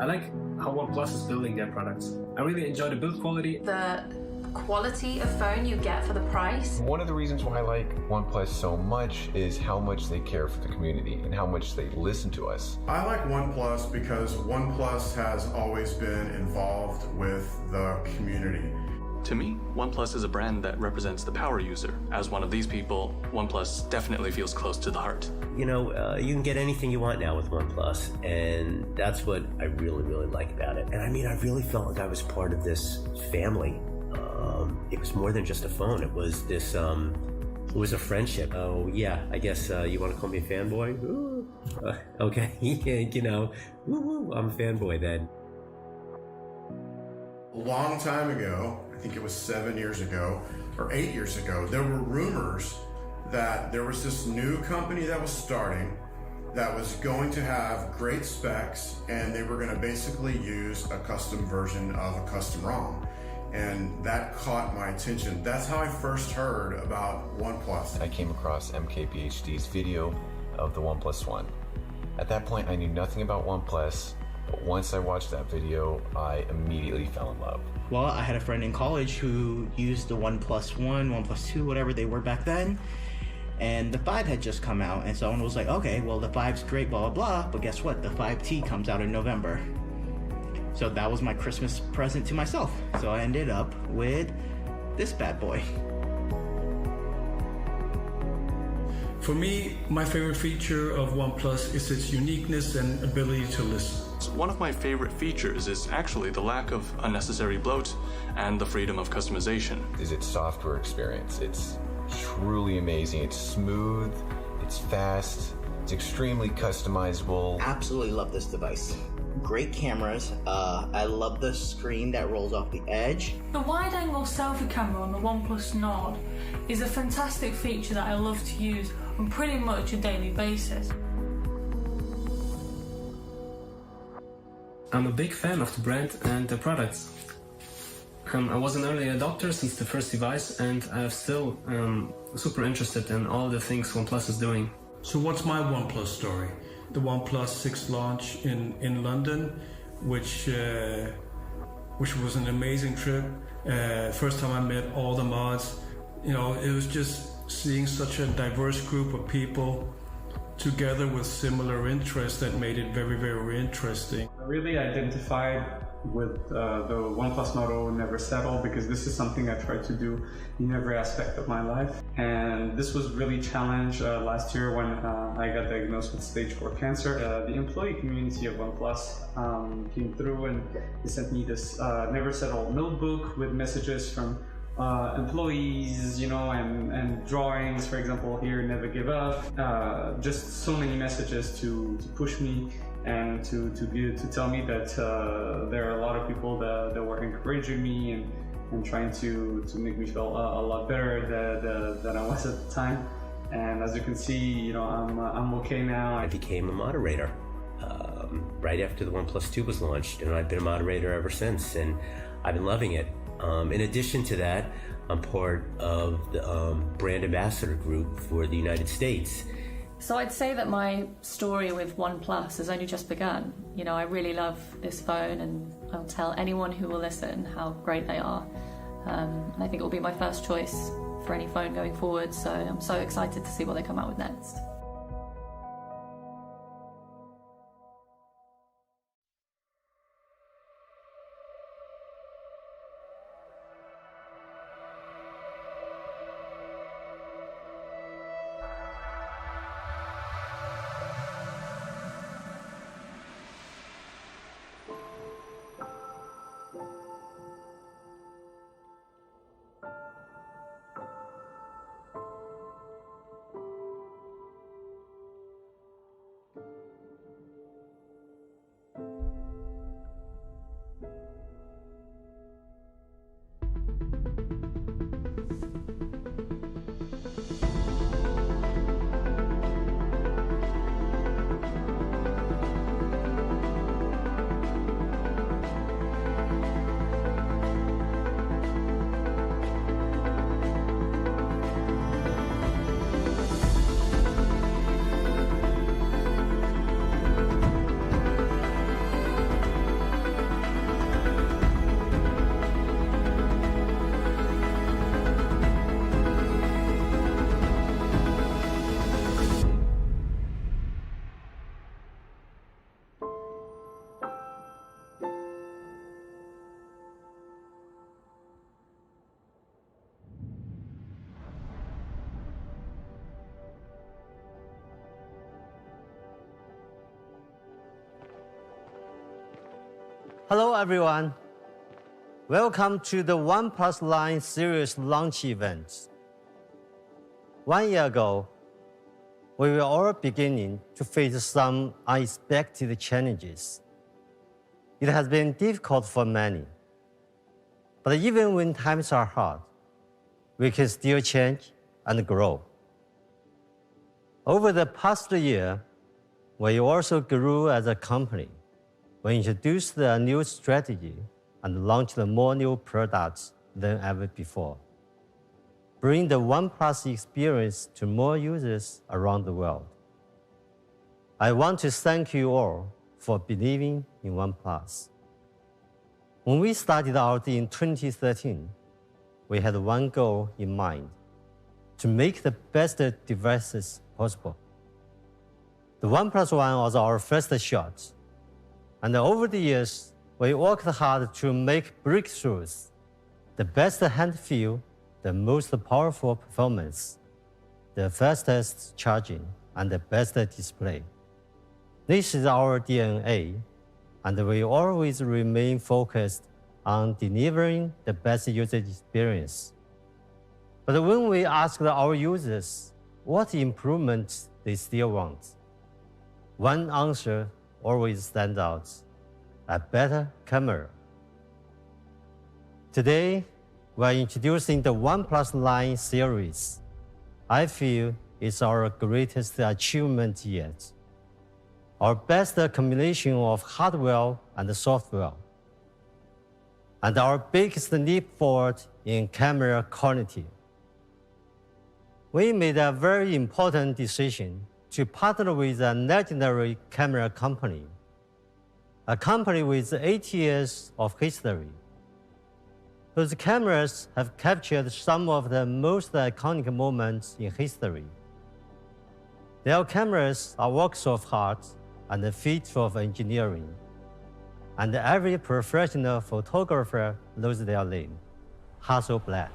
I like how OnePlus is building their products. I really enjoy the build quality. The quality of phone you get for the price. One of the reasons why I like OnePlus so much is how much they care for the community and how much they listen to us. I like OnePlus because OnePlus has always been involved with the community. To me, OnePlus is a brand that represents the power user. As one of these people, OnePlus definitely feels close to the heart. You know, you can get anything you want now with OnePlus, and that's what I really, really like about it. And I mean, I really felt like I was part of this family. It was more than just a phone. It was this, it was a friendship. Oh yeah, I guess you want to call me a fanboy? Ooh. Okay, you know, woo, I'm a fanboy then. A long time ago, I think it was 7 years ago or 8 years ago, there were rumors that there was this new company that was starting that was going to have great specs, and they were going to basically use a custom version of a custom ROM. And that caught my attention. That's how I first heard about OnePlus. I came across MKBHD's video of the OnePlus One. At that point, I knew nothing about OnePlus, but once I watched that video, I immediately fell in love. Well, I had a friend in college who used the OnePlus One, OnePlus Two, whatever they were back then, and the 5 had just come out, and someone was like, okay, well, the 5's great, blah, blah, blah, but guess what? The 5T comes out in November. So that was my Christmas present to myself. So I ended up with this bad boy. For me, my favorite feature of OnePlus is its uniqueness and ability to listen. One of my favorite features is actually the lack of unnecessary bloat and the freedom of customization. Is its software experience. It's truly amazing. It's smooth, it's fast, it's extremely customizable. Absolutely love this device. Great cameras. I love the screen that rolls off the edge. The wide-angle selfie camera on the OnePlus Nord is a fantastic feature that I love to use on pretty much a daily basis. I'm a big fan of the brand and the products. I was an early adopter since the first device, and I'm still super interested in all the things OnePlus is doing. So what's my OnePlus story? The OnePlus 6 launch in London, which was an amazing trip. First time I met all the mods. You know, it was just seeing such a diverse group of people together with similar interests that made it very, very interesting. I really identified with the OnePlus motto, never settle, because this is something I try to do in every aspect of my life. And this was really challenged last year when I got diagnosed with stage 4 cancer. The employee community of OnePlus came through and they sent me this never settle notebook with messages from employees, you know, and drawings, for example, here, never give up. Just so many messages to push me and to tell me that there are a lot of people that were encouraging me and trying to make me feel a lot better than I was at the time. And as you can see, you know, I'm okay now. I became a moderator right after the OnePlus 2 was launched, and I've been a moderator ever since, and I've been loving it. In addition to that, I'm part of the brand ambassador group for the United States. So I'd say that my story with OnePlus has only just begun. You know, I really love this phone, and I'll tell anyone who will listen how great they are. And I think it will be my first choice for any phone going forward, so I'm so excited to see what they come out with next. Hello everyone. Welcome to the OnePlus line series launch event. 1 year ago, we were all beginning to face some unexpected challenges. It has been difficult for many. But even when times are hard, we can still change and grow. Over the past year, we also grew as a company. We introduced a new strategy and launched more new products than ever before. Bring the OnePlus experience to more users around the world. I want to thank you all for believing in OnePlus. When we started out in 2013, we had one goal in mind: to make the best devices possible. The OnePlus One was our first shot, and over the years, we worked hard to make breakthroughs: the best hand feel, the most powerful performance, the fastest charging, and the best display. This is our DNA, and we always remain focused on delivering the best user experience. But when we asked our users what improvements they still want, one answer always stands out: a better camera. Today, we are introducing the OnePlus line series. I feel it's our greatest achievement yet. Our best combination of hardware and software, and our biggest leap forward in camera quality. We made a very important decision to partner with a legendary camera company, a company with 80 years of history. Those cameras have captured some of the most iconic moments in history. Their cameras are works of art and feats of engineering, and every professional photographer knows their name: Hasselblad.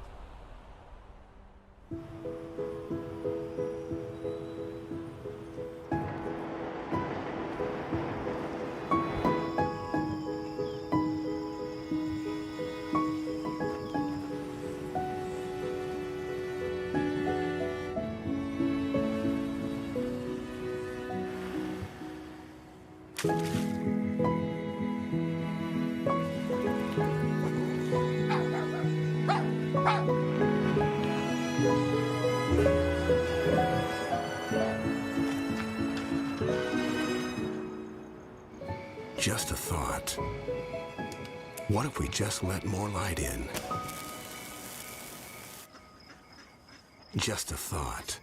Just a thought. What if we just let more light in? Just a thought.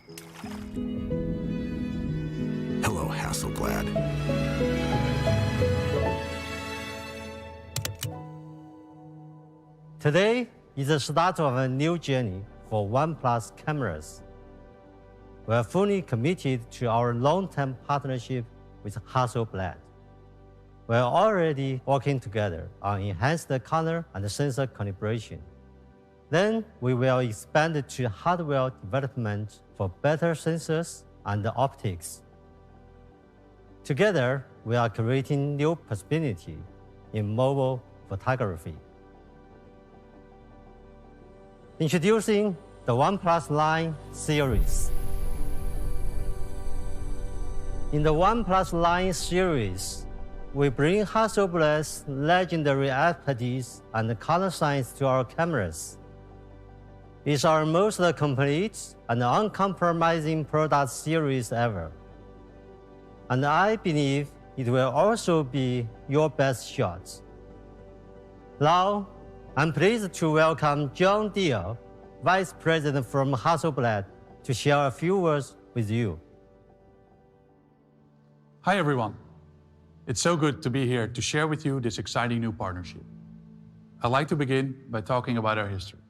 Hello, Hasselblad. Today is the start of a new journey for OnePlus cameras. We are fully committed to our long-term partnership with Hasselblad. We are already working together on enhanced color and sensor calibration. Then we will expand to hardware development for better sensors and optics. Together, we are creating new possibilities in mobile photography. Introducing the OnePlus line series. In the OnePlus line series, we bring Hasselblad's legendary expertise and color science to our cameras. It's our most complete and uncompromising product series ever. And I believe it will also be your best shot. Now, I'm pleased to welcome John Deere, Vice President from Hasselblad, to share a few words with you. Hi everyone. It's so good to be here to share with you this exciting new partnership. I'd like to begin by talking about our history.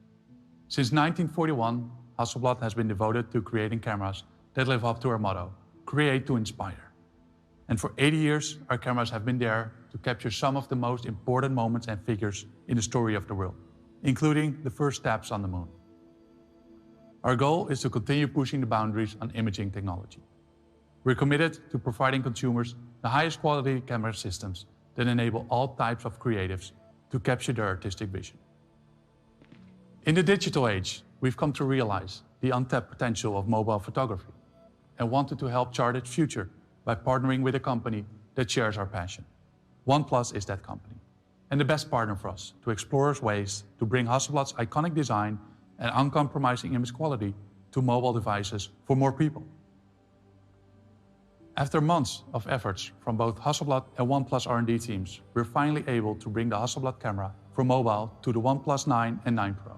Since 1941, Hasselblad has been devoted to creating cameras that live up to our motto, create to inspire. And for 80 years, our cameras have been there to capture some of the most important moments and figures in the story of the world, including the first steps on the moon. Our goal is to continue pushing the boundaries on imaging technology. We're committed to providing consumers the highest quality camera systems that enable all types of creatives to capture their artistic vision. In the digital age, we've come to realize the untapped potential of mobile photography and wanted to help chart its future by partnering with a company that shares our passion. OnePlus is that company, and the best partner for us to explore ways to bring Hasselblad's iconic design and uncompromising image quality to mobile devices for more people. After months of efforts from both Hasselblad and OnePlus R&D teams, we're finally able to bring the Hasselblad camera for mobile to the OnePlus 9 and 9 Pro.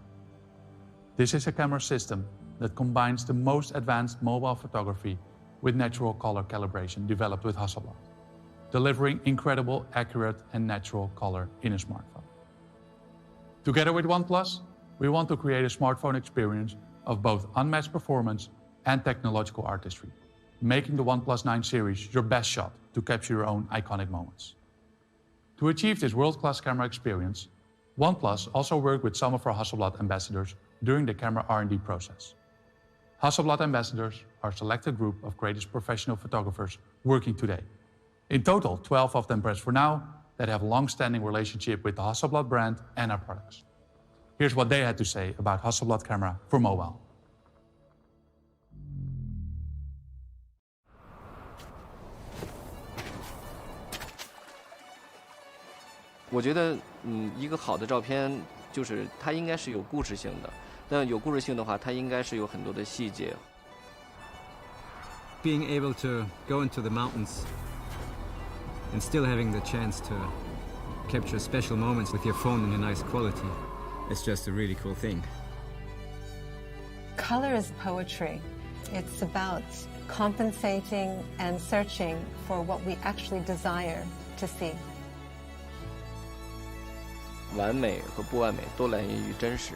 This is a camera system that combines the most advanced mobile photography with natural color calibration developed with Hasselblad, delivering incredible, accurate, and natural color in a smartphone. Together with OnePlus, we want to create a smartphone experience of both unmatched performance and technological artistry, making the OnePlus 9 series your best shot to capture your own iconic moments. To achieve this world-class camera experience, OnePlus also worked with some of our Hasselblad ambassadors during the camera R&D process. Hasselblad ambassadors are a selected group of greatest professional photographers working today. In total, 12 of them press for now that have a long-standing relationship with the Hasselblad brand and our products. Here's what they had to say about Hasselblad camera for mobile.我觉得，一个好的照片就是它应该是有故事性的，但有故事性的话，它应该是有很多的细节。Being able to go into the mountains and still having the chance to capture special moments with your phone in a nice quality, it's just a really cool thing. Color is poetry. It's about compensating and searching for what we actually desire to see. 完美和不完美都来源于真实。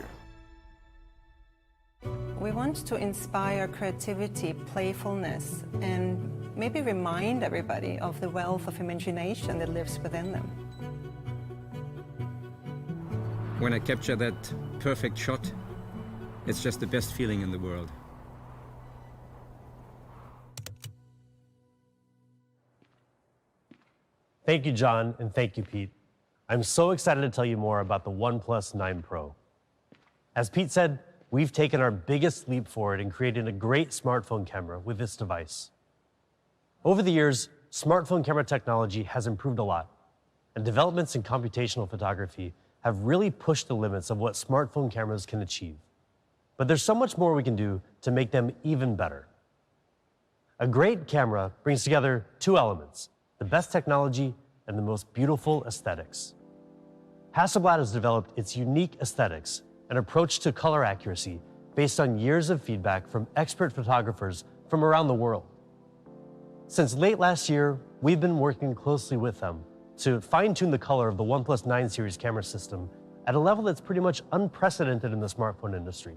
We want to inspire creativity, playfulness, and maybe remind everybody of the wealth of imagination that lives within them. When I capture that perfect shot, it's just the best feeling in the world. Thank you, John, and thank you, Pete. I'm so excited to tell you more about the OnePlus 9 Pro. As Pete said, we've taken our biggest leap forward in creating a great smartphone camera with this device. Over the years, smartphone camera technology has improved a lot, and developments in computational photography have really pushed the limits of what smartphone cameras can achieve. But there's so much more we can do to make them even better. A great camera brings together two elements, the best technology and the most beautiful aesthetics. Hasselblad has developed its unique aesthetics, an approach to color accuracy based on years of feedback from expert photographers from around the world. Since late last year, we've been working closely with them to fine-tune the color of the OnePlus 9 series camera system at a level that's pretty much unprecedented in the smartphone industry.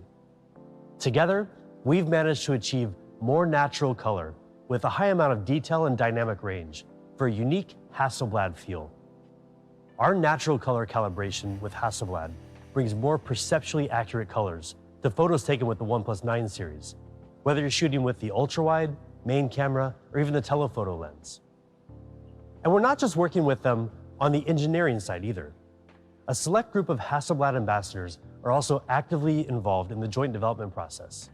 Together, we've managed to achieve more natural color with a high amount of detail and dynamic range for a unique Hasselblad feel. Our natural color calibration with Hasselblad brings more perceptually accurate colors to photos taken with the OnePlus 9 series, whether you're shooting with the ultra-wide, main camera, or even the telephoto lens. And we're not just working with them on the engineering side either. A select group of Hasselblad ambassadors are also actively involved in the joint development process.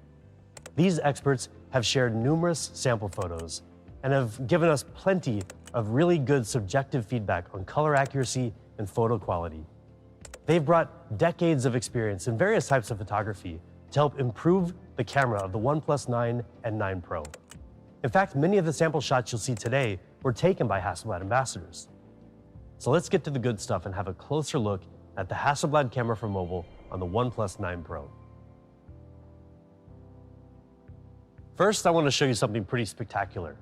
These experts have shared numerous sample photos and have given us plenty of really good subjective feedback on color accuracy and photo quality. They've brought decades of experience in various types of photography to help improve the camera of the OnePlus 9 and 9 Pro. In fact, many of the sample shots you'll see today were taken by Hasselblad ambassadors. So let's get to the good stuff and have a closer look at the Hasselblad camera for mobile on the OnePlus 9 Pro. First, I want to show you something pretty spectacular.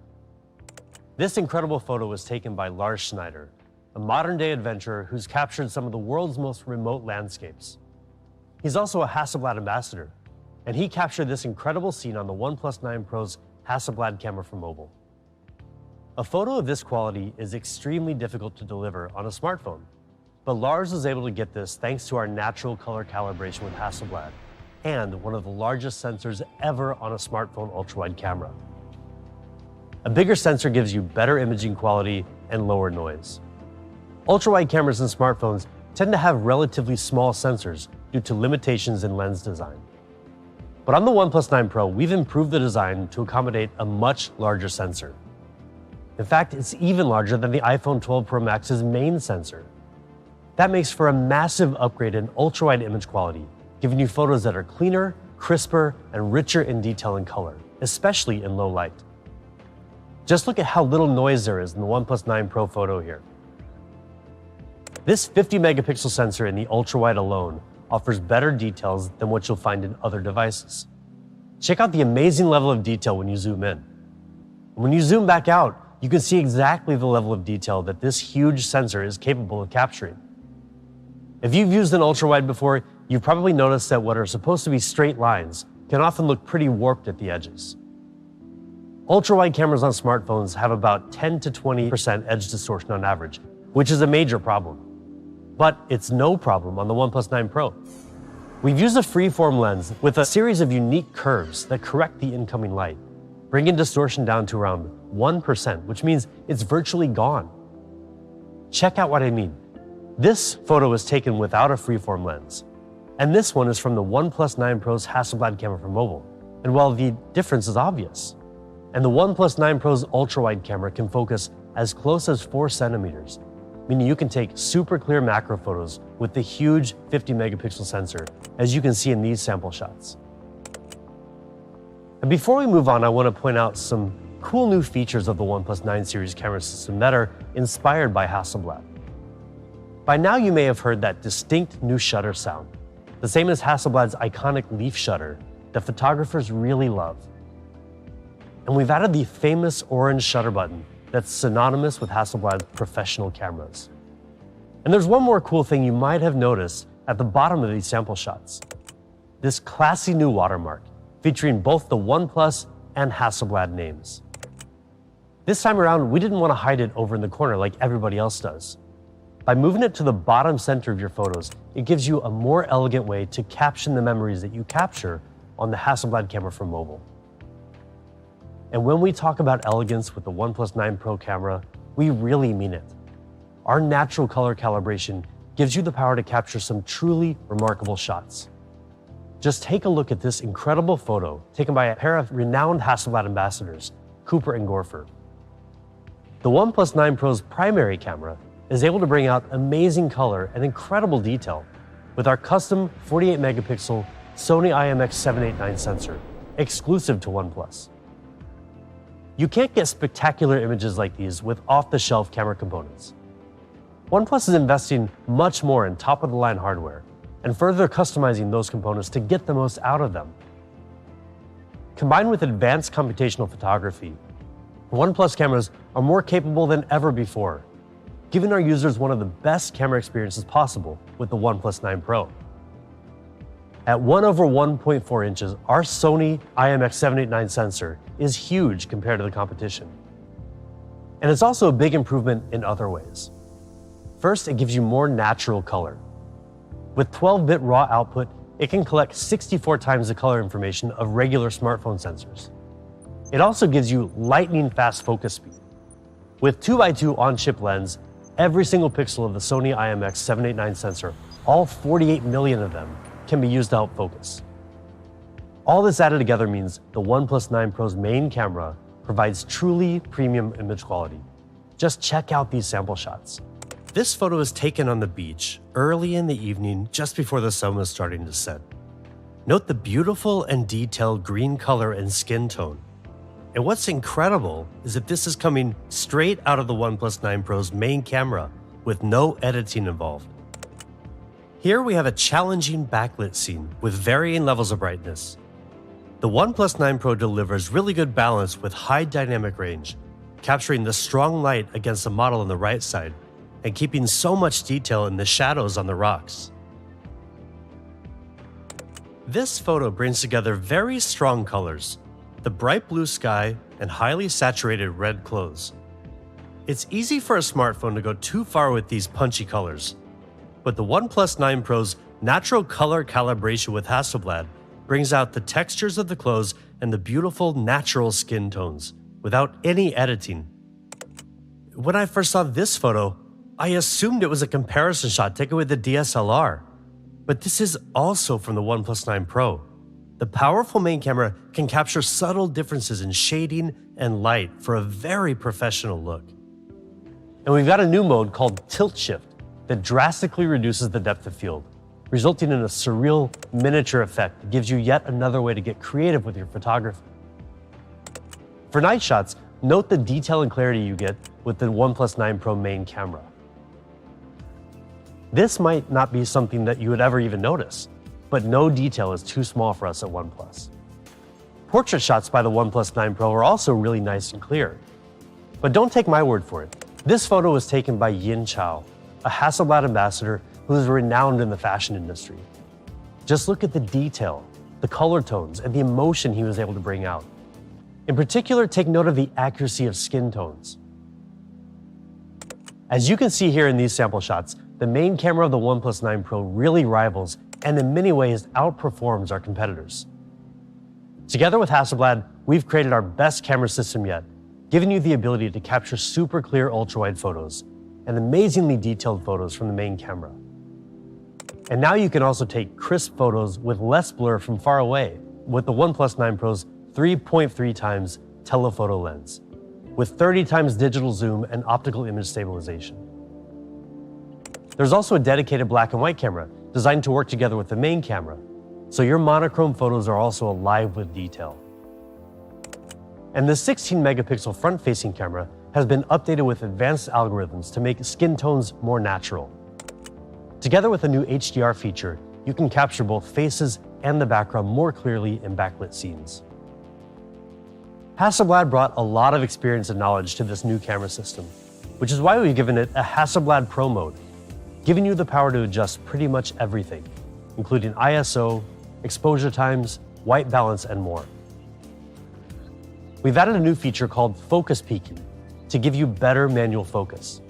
This incredible photo was taken by Lars Schneider, a modern-day adventurer who's captured some of the world's most remote landscapes. He's also a Hasselblad ambassador, and he captured this incredible scene on the OnePlus 9 Pro's Hasselblad camera for mobile. A photo of this quality is extremely difficult to deliver on a smartphone, but Lars was able to get this thanks to our natural color calibration with Hasselblad and one of the largest sensors ever on a smartphone ultra-wide camera. A bigger sensor gives you better imaging quality and lower noise. ultra-wide cameras in smartphones tend to have relatively small sensors due to limitations in lens design. But on the OnePlus 9 Pro, we've improved the design to accommodate a much larger sensor. In fact, it's even larger than the iPhone 12 Pro Max's main sensor. That makes for a massive upgrade in ultra-wide image quality, giving you photos that are cleaner, crisper, and richer in detail and color, especially in low light. Just look at how little noise there is in the OnePlus 9 Pro photo here. This 50 megapixel sensor in the ultra-wide alone offers better details than what you'll find in other devices. Check out the amazing level of detail when you zoom in. When you zoom back out, you can see exactly the level of detail that this huge sensor is capable of capturing. If you've used an ultra-wide before, you've probably noticed that what are supposed to be straight lines can often look pretty warped at the edges. Ultra-wide cameras on smartphones have about 10 to 20% edge distortion on average, which is a major problem. But it's no problem on the OnePlus 9 Pro. We've used a freeform lens with a series of unique curves that correct the incoming light, bringing distortion down to around 1%, which means it's virtually gone. Check out what I mean. This photo was taken without a freeform lens, and this one is from the OnePlus 9 Pro's Hasselblad camera for mobile. And while the difference is obvious, and the OnePlus 9 Pro's ultra-wide camera can focus as close as 4 centimeters, meaning you can take super clear macro photos with the huge 50 megapixel sensor, as you can see in these sample shots. And before we move on, I want to point out some cool new features of the OnePlus 9 series camera system that are inspired by Hasselblad. By now you may have heard that distinct new shutter sound, the same as Hasselblad's iconic leaf shutter that photographers really love. And we've added the famous orange shutter button that's synonymous with Hasselblad's professional cameras. And there's one more cool thing you might have noticed at the bottom of these sample shots. This classy new watermark, featuring both the OnePlus and Hasselblad names. This time around, we didn't want to hide it over in the corner like everybody else does. By moving it to the bottom center of your photos, it gives you a more elegant way to caption the memories that you capture on the Hasselblad camera for mobile. And when we talk about elegance with the OnePlus 9 Pro camera, we really mean it. Our natural color calibration gives you the power to capture some truly remarkable shots. Just take a look at this incredible photo taken by a pair of renowned Hasselblad ambassadors, Cooper and Gorfer. The OnePlus 9 Pro's primary camera is able to bring out amazing color and incredible detail with our custom 48 megapixel Sony IMX789 sensor, exclusive to OnePlus. You can't get spectacular images like these with off-the-shelf camera components. OnePlus is investing much more in top-of-the-line hardware and further customizing those components to get the most out of them. Combined with advanced computational photography, OnePlus cameras are more capable than ever before, giving our users one of the best camera experiences possible with the OnePlus 9 Pro. At 1/1.4 inches, our Sony IMX789 sensor is huge compared to the competition. And it's also a big improvement in other ways. First, it gives you more natural color. With 12-bit raw output, it can collect 64 times the color information of regular smartphone sensors. It also gives you lightning-fast focus speed. With 2x2 on-chip lens, every single pixel of the Sony IMX789 sensor, all 48 million of them, can be used to help focus. All this added together means the OnePlus 9 Pro's main camera provides truly premium image quality. Just check out these sample shots. This photo is taken on the beach early in the evening, just before the sun was starting to set. Note the beautiful and detailed green color and skin tone. And what's incredible is that this is coming straight out of the OnePlus 9 Pro's main camera with no editing involved. Here we have a challenging backlit scene with varying levels of brightness. The OnePlus 9 Pro delivers really good balance with high dynamic range, capturing the strong light against the model on the right side and keeping so much detail in the shadows on the rocks. This photo brings together very strong colors, the bright blue sky and highly saturated red clothes. It's easy for a smartphone to go too far with these punchy colors, but the OnePlus 9 Pro's natural color calibration with Hasselblad brings out the textures of the clothes and the beautiful natural skin tones without any editing. When I first saw this photo, I assumed it was a comparison shot taken with the DSLR. But this is also from the OnePlus 9 Pro. The powerful main camera can capture subtle differences in shading and light for a very professional look. And we've got a new mode called Tilt Shift that drastically reduces the depth of field, resulting in a surreal miniature effect that gives you yet another way to get creative with your photography. For night shots, note the detail and clarity you get with the OnePlus 9 Pro main camera. This might not be something that you would ever even notice, but no detail is too small for us at OnePlus. Portrait shots by the OnePlus 9 Pro are also really nice and clear. But don't take my word for it. This photo was taken by Yin Chao, a Hasselblad ambassador who is renowned in the fashion industry. Just look at the detail, the color tones, and the emotion he was able to bring out. In particular, take note of the accuracy of skin tones. As you can see here in these sample shots, the main camera of the OnePlus 9 Pro really rivals and in many ways outperforms our competitors. Together with Hasselblad, we've created our best camera system yet, giving you the ability to capture super clear ultra-wide photos and amazingly detailed photos from the main camera. And now you can also take crisp photos with less blur from far away with the OnePlus 9 Pro's 3.3 times telephoto lens, with 30 times digital zoom and optical image stabilization. There's also a dedicated black and white camera designed to work together with the main camera, so your monochrome photos are also alive with detail. And the 16 megapixel front-facing camera has been updated with advanced algorithms to make skin tones more natural. Together with a new HDR feature, you can capture both faces and the background more clearly in backlit scenes. Hasselblad brought a lot of experience and knowledge to this new camera system, which is why we've given it a Hasselblad Pro mode, giving you the power to adjust pretty much everything, including ISO, exposure times, white balance, and more. We've added a new feature called focus peaking to give you better manual focus,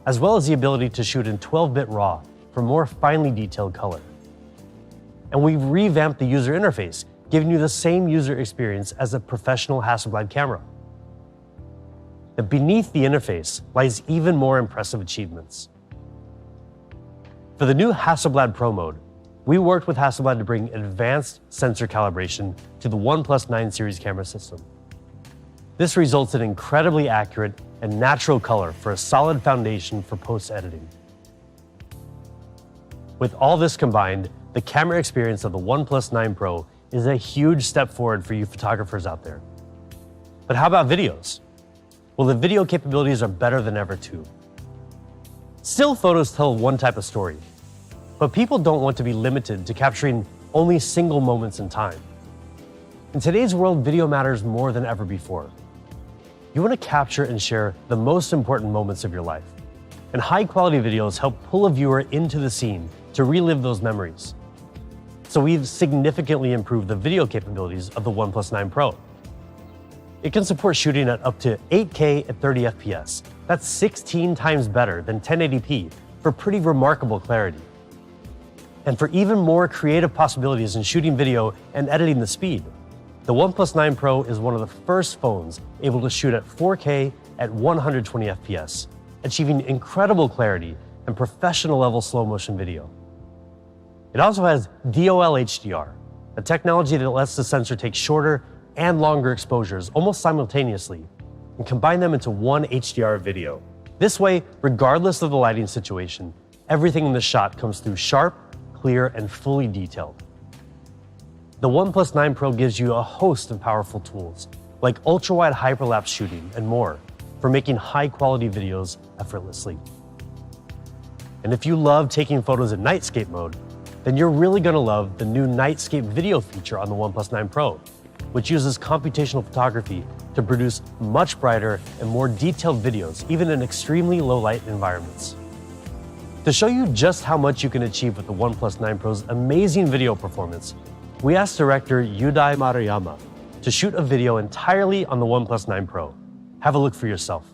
as well as the ability to shoot in 12-bit RAW for more finely detailed color. And we've revamped the user interface, giving you the same user experience as a professional Hasselblad camera. But beneath the interface lies even more impressive achievements. For the new Hasselblad Pro mode, we worked with Hasselblad to bring advanced sensor calibration to the OnePlus 9 series camera system. This results in incredibly accurate and natural color for a solid foundation for post-editing. With all this combined, the camera experience of the OnePlus 9 Pro is a huge step forward for you photographers out there. But how about videos? Well, the video capabilities are better than ever too. Still photos tell one type of story, but people don't want to be limited to capturing only single moments in time. In today's world, video matters more than ever before. You want to capture and share the most important moments of your life, and high-quality videos help pull a viewer into the scene to relive those memories. So we've significantly improved the video capabilities of the OnePlus 9 Pro. It can support shooting at up to 8K at 30 FPS. That's 16 times better than 1080p for pretty remarkable clarity. And for even more creative possibilities in shooting video and editing the speed, the OnePlus 9 Pro is one of the first phones able to shoot at 4K at 120 FPS, achieving incredible clarity and professional level slow motion video. It also has DOL HDR, a technology that lets the sensor take shorter and longer exposures almost simultaneously and combine them into one HDR video. This way, regardless of the lighting situation, everything in the shot comes through sharp, clear, and fully detailed. The OnePlus 9 Pro gives you a host of powerful tools, like ultra-wide hyperlapse shooting and more, for making high-quality videos effortlessly. And if you love taking photos in nightscape mode, then you're really going to love the new Nightscape video feature on the OnePlus 9 Pro, which uses computational photography to produce much brighter and more detailed videos, even in extremely low-light environments. To show you just how much you can achieve with the OnePlus 9 Pro's amazing video performance, we asked director Yudai Maruyama to shoot a video entirely on the OnePlus 9 Pro. Have a look for yourself.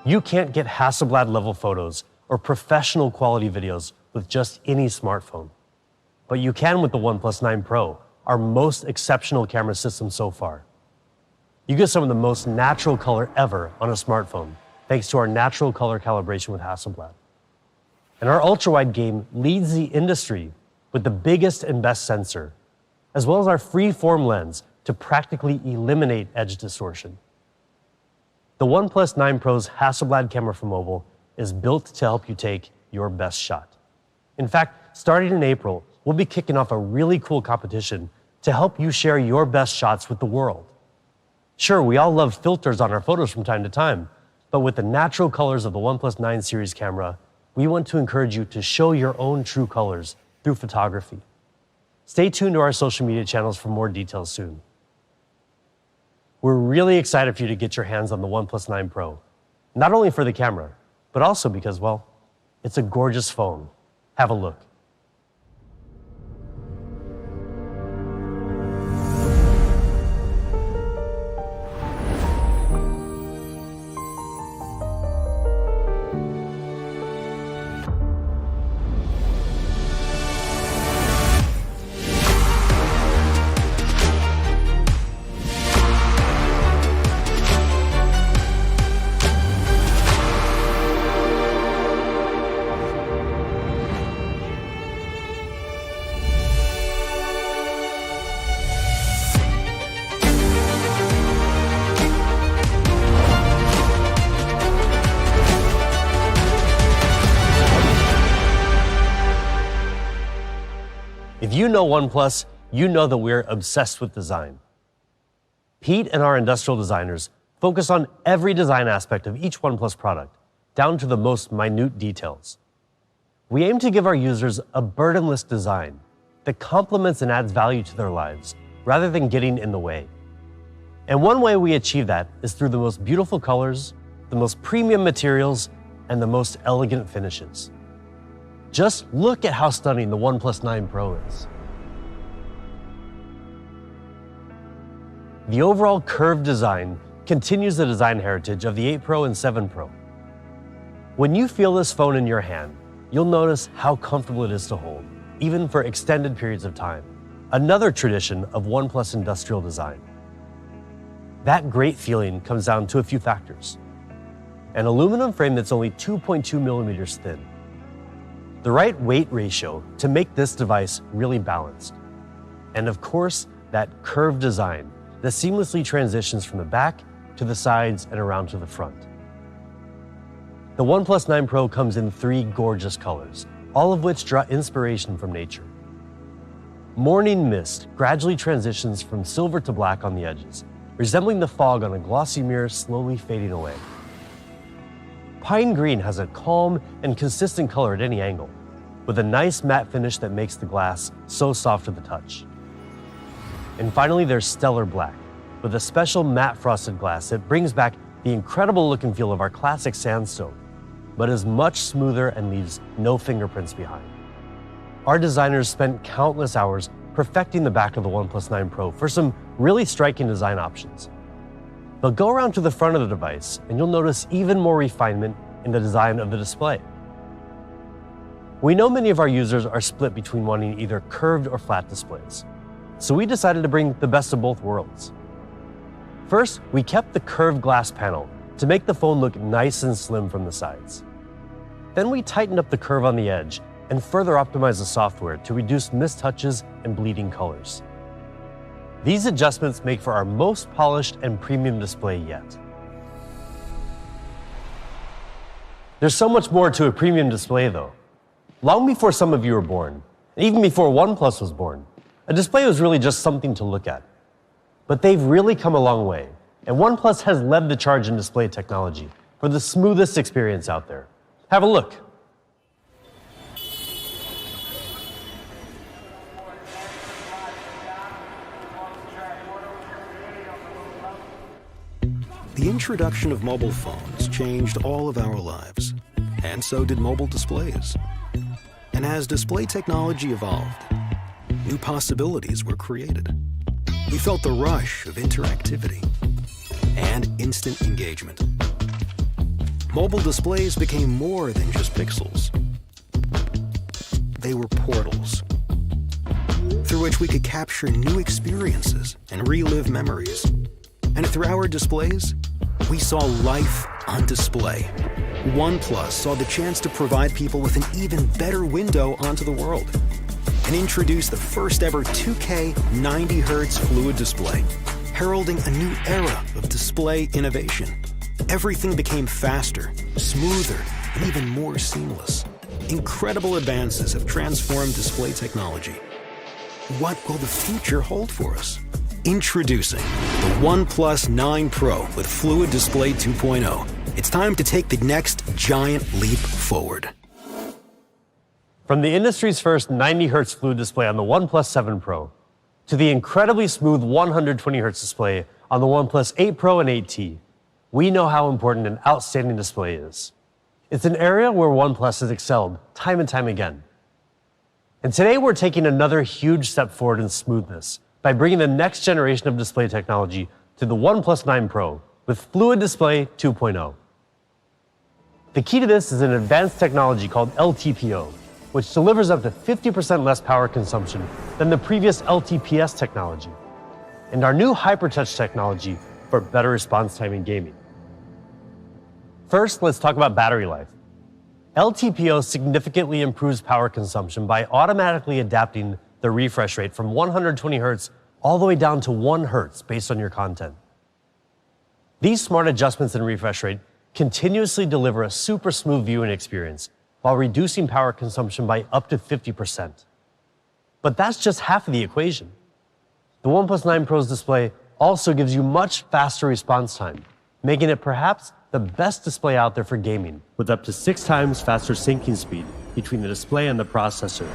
You can't get Hasselblad level photos or professional quality videos with just any smartphone. But you can with the OnePlus 9 Pro, our most exceptional camera system so far. You get some of the most natural color ever on a smartphone, thanks to our natural color calibration with Hasselblad. And our ultra-wide game leads the industry with the biggest and best sensor, as well as our free-form lens to practically eliminate edge distortion. The OnePlus 9 Pro's Hasselblad camera for mobile is built to help you take your best shot. In fact, starting in April, we'll be kicking off a really cool competition to help you share your best shots with the world. Sure, we all love filters on our photos from time to time, but with the natural colors of the OnePlus 9 series camera, we want to encourage you to show your own true colors through photography. Stay tuned to our social media channels for more details soon. We're really excited for you to get your hands on the OnePlus 9 Pro, not only for the camera, but also because, well, it's a gorgeous phone. Have a look. If you know OnePlus, you know that we're obsessed with design. Pete and our industrial designers focus on every design aspect of each OnePlus product, down to the most minute details. We aim to give our users a burdenless design that complements and adds value to their lives, rather than getting in the way. And one way we achieve that is through the most beautiful colors, the most premium materials, and the most elegant finishes. Just look at how stunning the OnePlus 9 Pro is. The overall curved design continues the design heritage of the 8 Pro and 7 Pro. When you feel this phone in your hand, you'll notice how comfortable it is to hold, even for extended periods of time. Another tradition of OnePlus industrial design. That great feeling comes down to a few factors. An aluminum frame that's only 2.2 millimeters thin. The right weight ratio to make this device really balanced. And of course, that curved design that seamlessly transitions from the back to the sides and around to the front. The OnePlus 9 Pro comes in 3 gorgeous colors, all of which draw inspiration from nature. Morning mist gradually transitions from silver to black on the edges, resembling the fog on a glossy mirror slowly fading away. Pine green has a calm and consistent color at any angle, with a nice matte finish that makes the glass so soft to the touch. And finally, there's stellar black, with a special matte frosted glass that brings back the incredible look and feel of our classic sandstone, but is much smoother and leaves no fingerprints behind. Our designers spent countless hours perfecting the back of the OnePlus 9 Pro for some really striking design options. But go around to the front of the device and you'll notice even more refinement in the design of the display. We know many of our users are split between wanting either curved or flat displays, so we decided to bring the best of both worlds. First, we kept the curved glass panel to make the phone look nice and slim from the sides. Then we tightened up the curve on the edge and further optimized the software to reduce mistouches and bleeding colors. These adjustments make for our most polished and premium display yet. There's so much more to a premium display though. Long before some of you were born, and even before OnePlus was born, a display was really just something to look at. But they've really come a long way, and OnePlus has led the charge in display technology for the smoothest experience out there. Have a look. The introduction of mobile phones changed all of our lives, and so did mobile displays. And as display technology evolved, new possibilities were created. We felt the rush of interactivity and instant engagement. mobile displays became more than just pixels. They were portals through which we could capture new experiences and relive memories. And through our displays, we saw life on display. OnePlus saw the chance to provide people with an even better window onto the world and introduced the first ever 2K 90Hz fluid display, heralding a new era of display innovation. Everything became faster, smoother, and even more seamless. Incredible advances have transformed display technology. What will the future hold for us? Introducing the OnePlus 9 Pro with Fluid Display 2.0. It's time to take the next giant leap forward. From the industry's first 90Hz fluid display on the OnePlus 7 Pro to the incredibly smooth 120Hz display on the OnePlus 8 Pro and 8T, we know how important an outstanding display is. It's an area where OnePlus has excelled time and time again. And today we're taking another huge step forward in smoothness by bringing the next generation of display technology to the OnePlus 9 Pro with Fluid Display 2.0. The key to this is an advanced technology called LTPO, which delivers up to 50% less power consumption than the previous LTPS technology, and our new HyperTouch technology for better response time in gaming. First, let's talk about battery life. LTPO significantly improves power consumption by automatically adapting the refresh rate from 120 Hz all the way down to 1 Hz based on your content. These smart adjustments in refresh rate continuously deliver a super smooth viewing experience while reducing power consumption by up to 50%. But that's just half of the equation. The OnePlus 9 Pro's display also gives you much faster response time, making it perhaps the best display out there for gaming, with up to 6 times faster syncing speed between the display and the processor,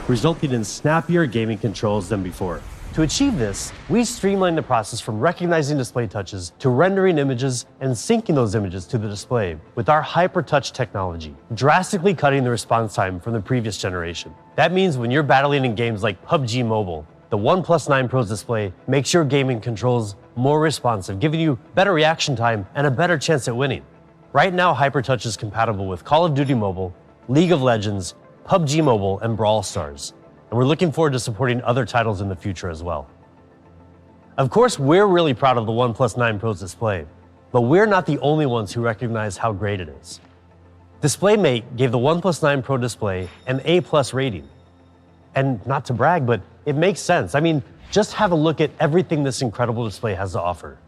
resulting in snappier gaming controls than before. To achieve this, we streamlined the process from recognizing display touches to rendering images and syncing those images to the display with our HyperTouch technology, drastically cutting the response time from the previous generation. That means when you're battling in games like PUBG Mobile, the OnePlus 9 Pro's display makes your gaming controls more responsive, giving you better reaction time and a better chance at winning. Right now, HyperTouch is compatible with Call of Duty Mobile, League of Legends, PUBG Mobile, and Brawl Stars. And we're looking forward to supporting other titles in the future as well. Of course, we're really proud of the OnePlus 9 Pro's display, but we're not the only ones who recognize how great it is. DisplayMate gave the OnePlus 9 Pro display an A+ rating. And not to brag, but it makes sense. I mean, just have a look at everything this incredible display has to offer.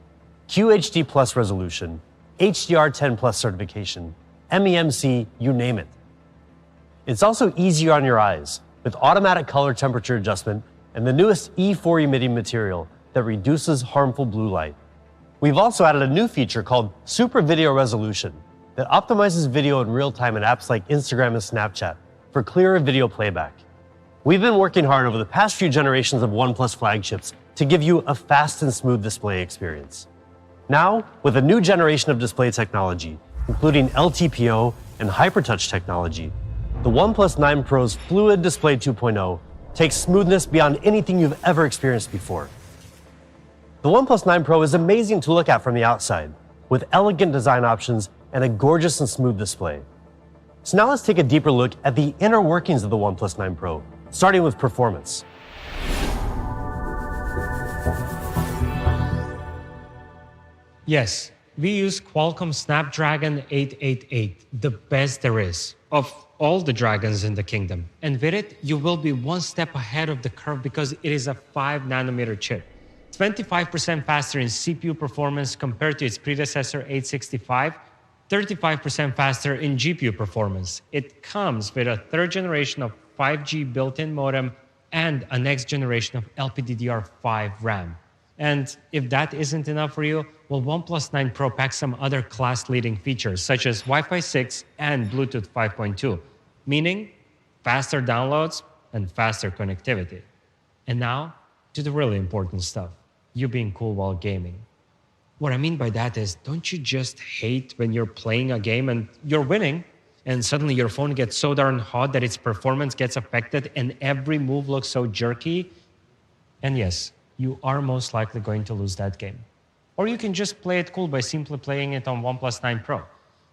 QHD Plus resolution, HDR10 Plus certification, MEMC, you name it. It's also easier on your eyes, with automatic color temperature adjustment and the newest E4 emitting material that reduces harmful blue light. We've also added a new feature called Super Video Resolution that optimizes video in real time in apps like Instagram and Snapchat for clearer video playback. We've been working hard over the past few generations of OnePlus flagships to give you a fast and smooth display experience. Now, with a new generation of display technology, including LTPO and HyperTouch technology, the OnePlus 9 Pro's Fluid Display 2.0 takes smoothness beyond anything you've ever experienced before. The OnePlus 9 Pro is amazing to look at from the outside, with elegant design options and a gorgeous and smooth display. So now let's take a deeper look at the inner workings of the OnePlus 9 Pro, starting with performance. Yes, we use Qualcomm Snapdragon 888, the best there is of all the dragons in the kingdom. And with it, you will be one step ahead of the curve because it is a 5nm chip. 25% faster in CPU performance compared to its predecessor 865, 35% faster in GPU performance. It comes with a third generation of 5G built-in modem and a next generation of LPDDR5 RAM. And if that isn't enough for you, well, OnePlus 9 Pro packs some other class-leading features such as Wi-Fi 6 and Bluetooth 5.2, meaning faster downloads and faster connectivity. And now to the really important stuff, you being cool while gaming. What I mean by that is, don't you just hate when you're playing a game and you're winning, and suddenly your phone gets so darn hot that its performance gets affected and every move looks so jerky? And yes, you are most likely going to lose that game. Or you can just play it cool by simply playing it on OnePlus 9 Pro.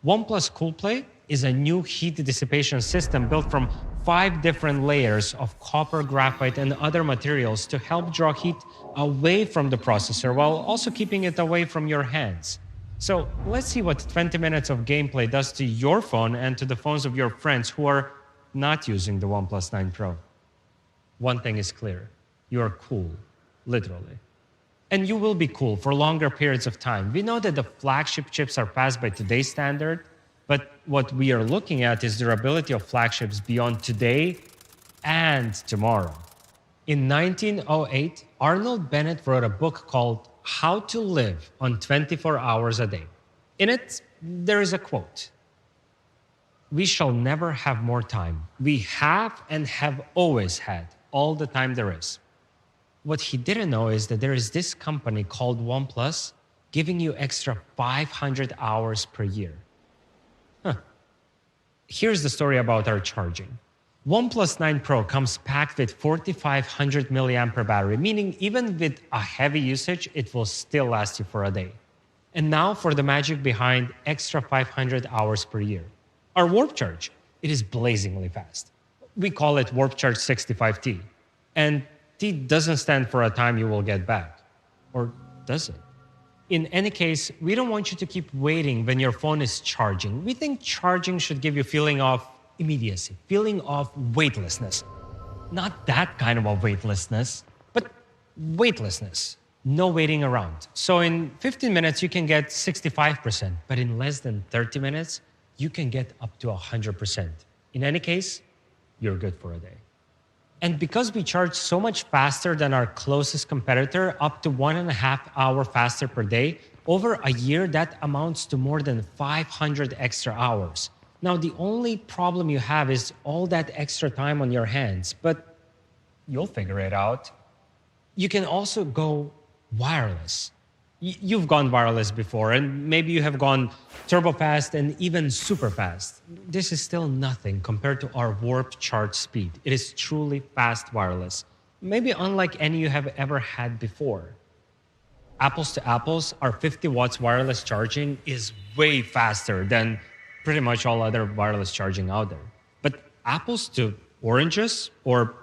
OnePlus CoolPlay is a new heat dissipation system built from 5 different layers of copper, graphite, and other materials to help draw heat away from the processor while also keeping it away from your hands. So let's see what 20 minutes of gameplay does to your phone and to the phones of your friends who are not using the OnePlus 9 Pro. One thing is clear, you are cool, literally. And you will be cool for longer periods of time. We know that the flagship chips are passed by today's standard, but what we are looking at is durability of flagships beyond today and tomorrow. In 1908, Arnold Bennett wrote a book called How to Live on 24 Hours a Day. In it, there is a quote: "We shall never have more time. We have and have always had all the time there is." What he didn't know is that there is this company called OnePlus giving you extra 500 hours per year. Here's the story about our charging. OnePlus 9 Pro comes packed with 4500 milliampere battery, meaning even with a heavy usage, it will still last you for a day. And now for the magic behind extra 500 hours per year. Our Warp Charge, it is blazingly fast. We call it Warp Charge 65T. And T doesn't stand for a time you will get back. Or does it? In any case, we don't want you to keep waiting when your phone is charging. We think charging should give you a feeling of immediacy, feeling of weightlessness. Not that kind of a weightlessness, but weightlessness. No waiting around. So in 15 minutes, you can get 65%, but in less than 30 minutes, you can get up to 100%. In any case, you're good for a day. And because we charge so much faster than our closest competitor, up to 1.5 hours faster per day, over a year, that amounts to more than 500 extra hours. Now, the only problem you have is all that extra time on your hands, but you'll figure it out. You can also go wireless. You've gone wireless before, and maybe you have gone turbo fast and even super fast. This is still nothing compared to our Warp Charge speed. It is truly fast wireless, maybe unlike any you have ever had before. Apples to apples, our 50 watts wireless charging is way faster than pretty much all other wireless charging out there. But apples to oranges, or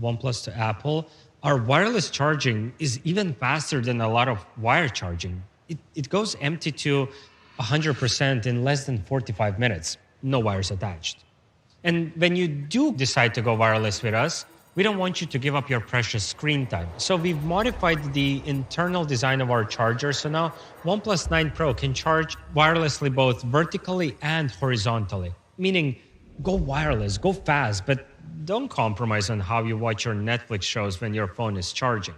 OnePlus to Apple, our wireless charging is even faster than a lot of wire charging. It goes empty to 100% in less than 45 minutes, no wires attached. And when you do decide to go wireless with us, we don't want you to give up your precious screen time. So we've modified the internal design of our charger, so now OnePlus 9 Pro can charge wirelessly both vertically and horizontally, meaning go wireless, go fast, but don't compromise on how you watch your Netflix shows when your phone is charging.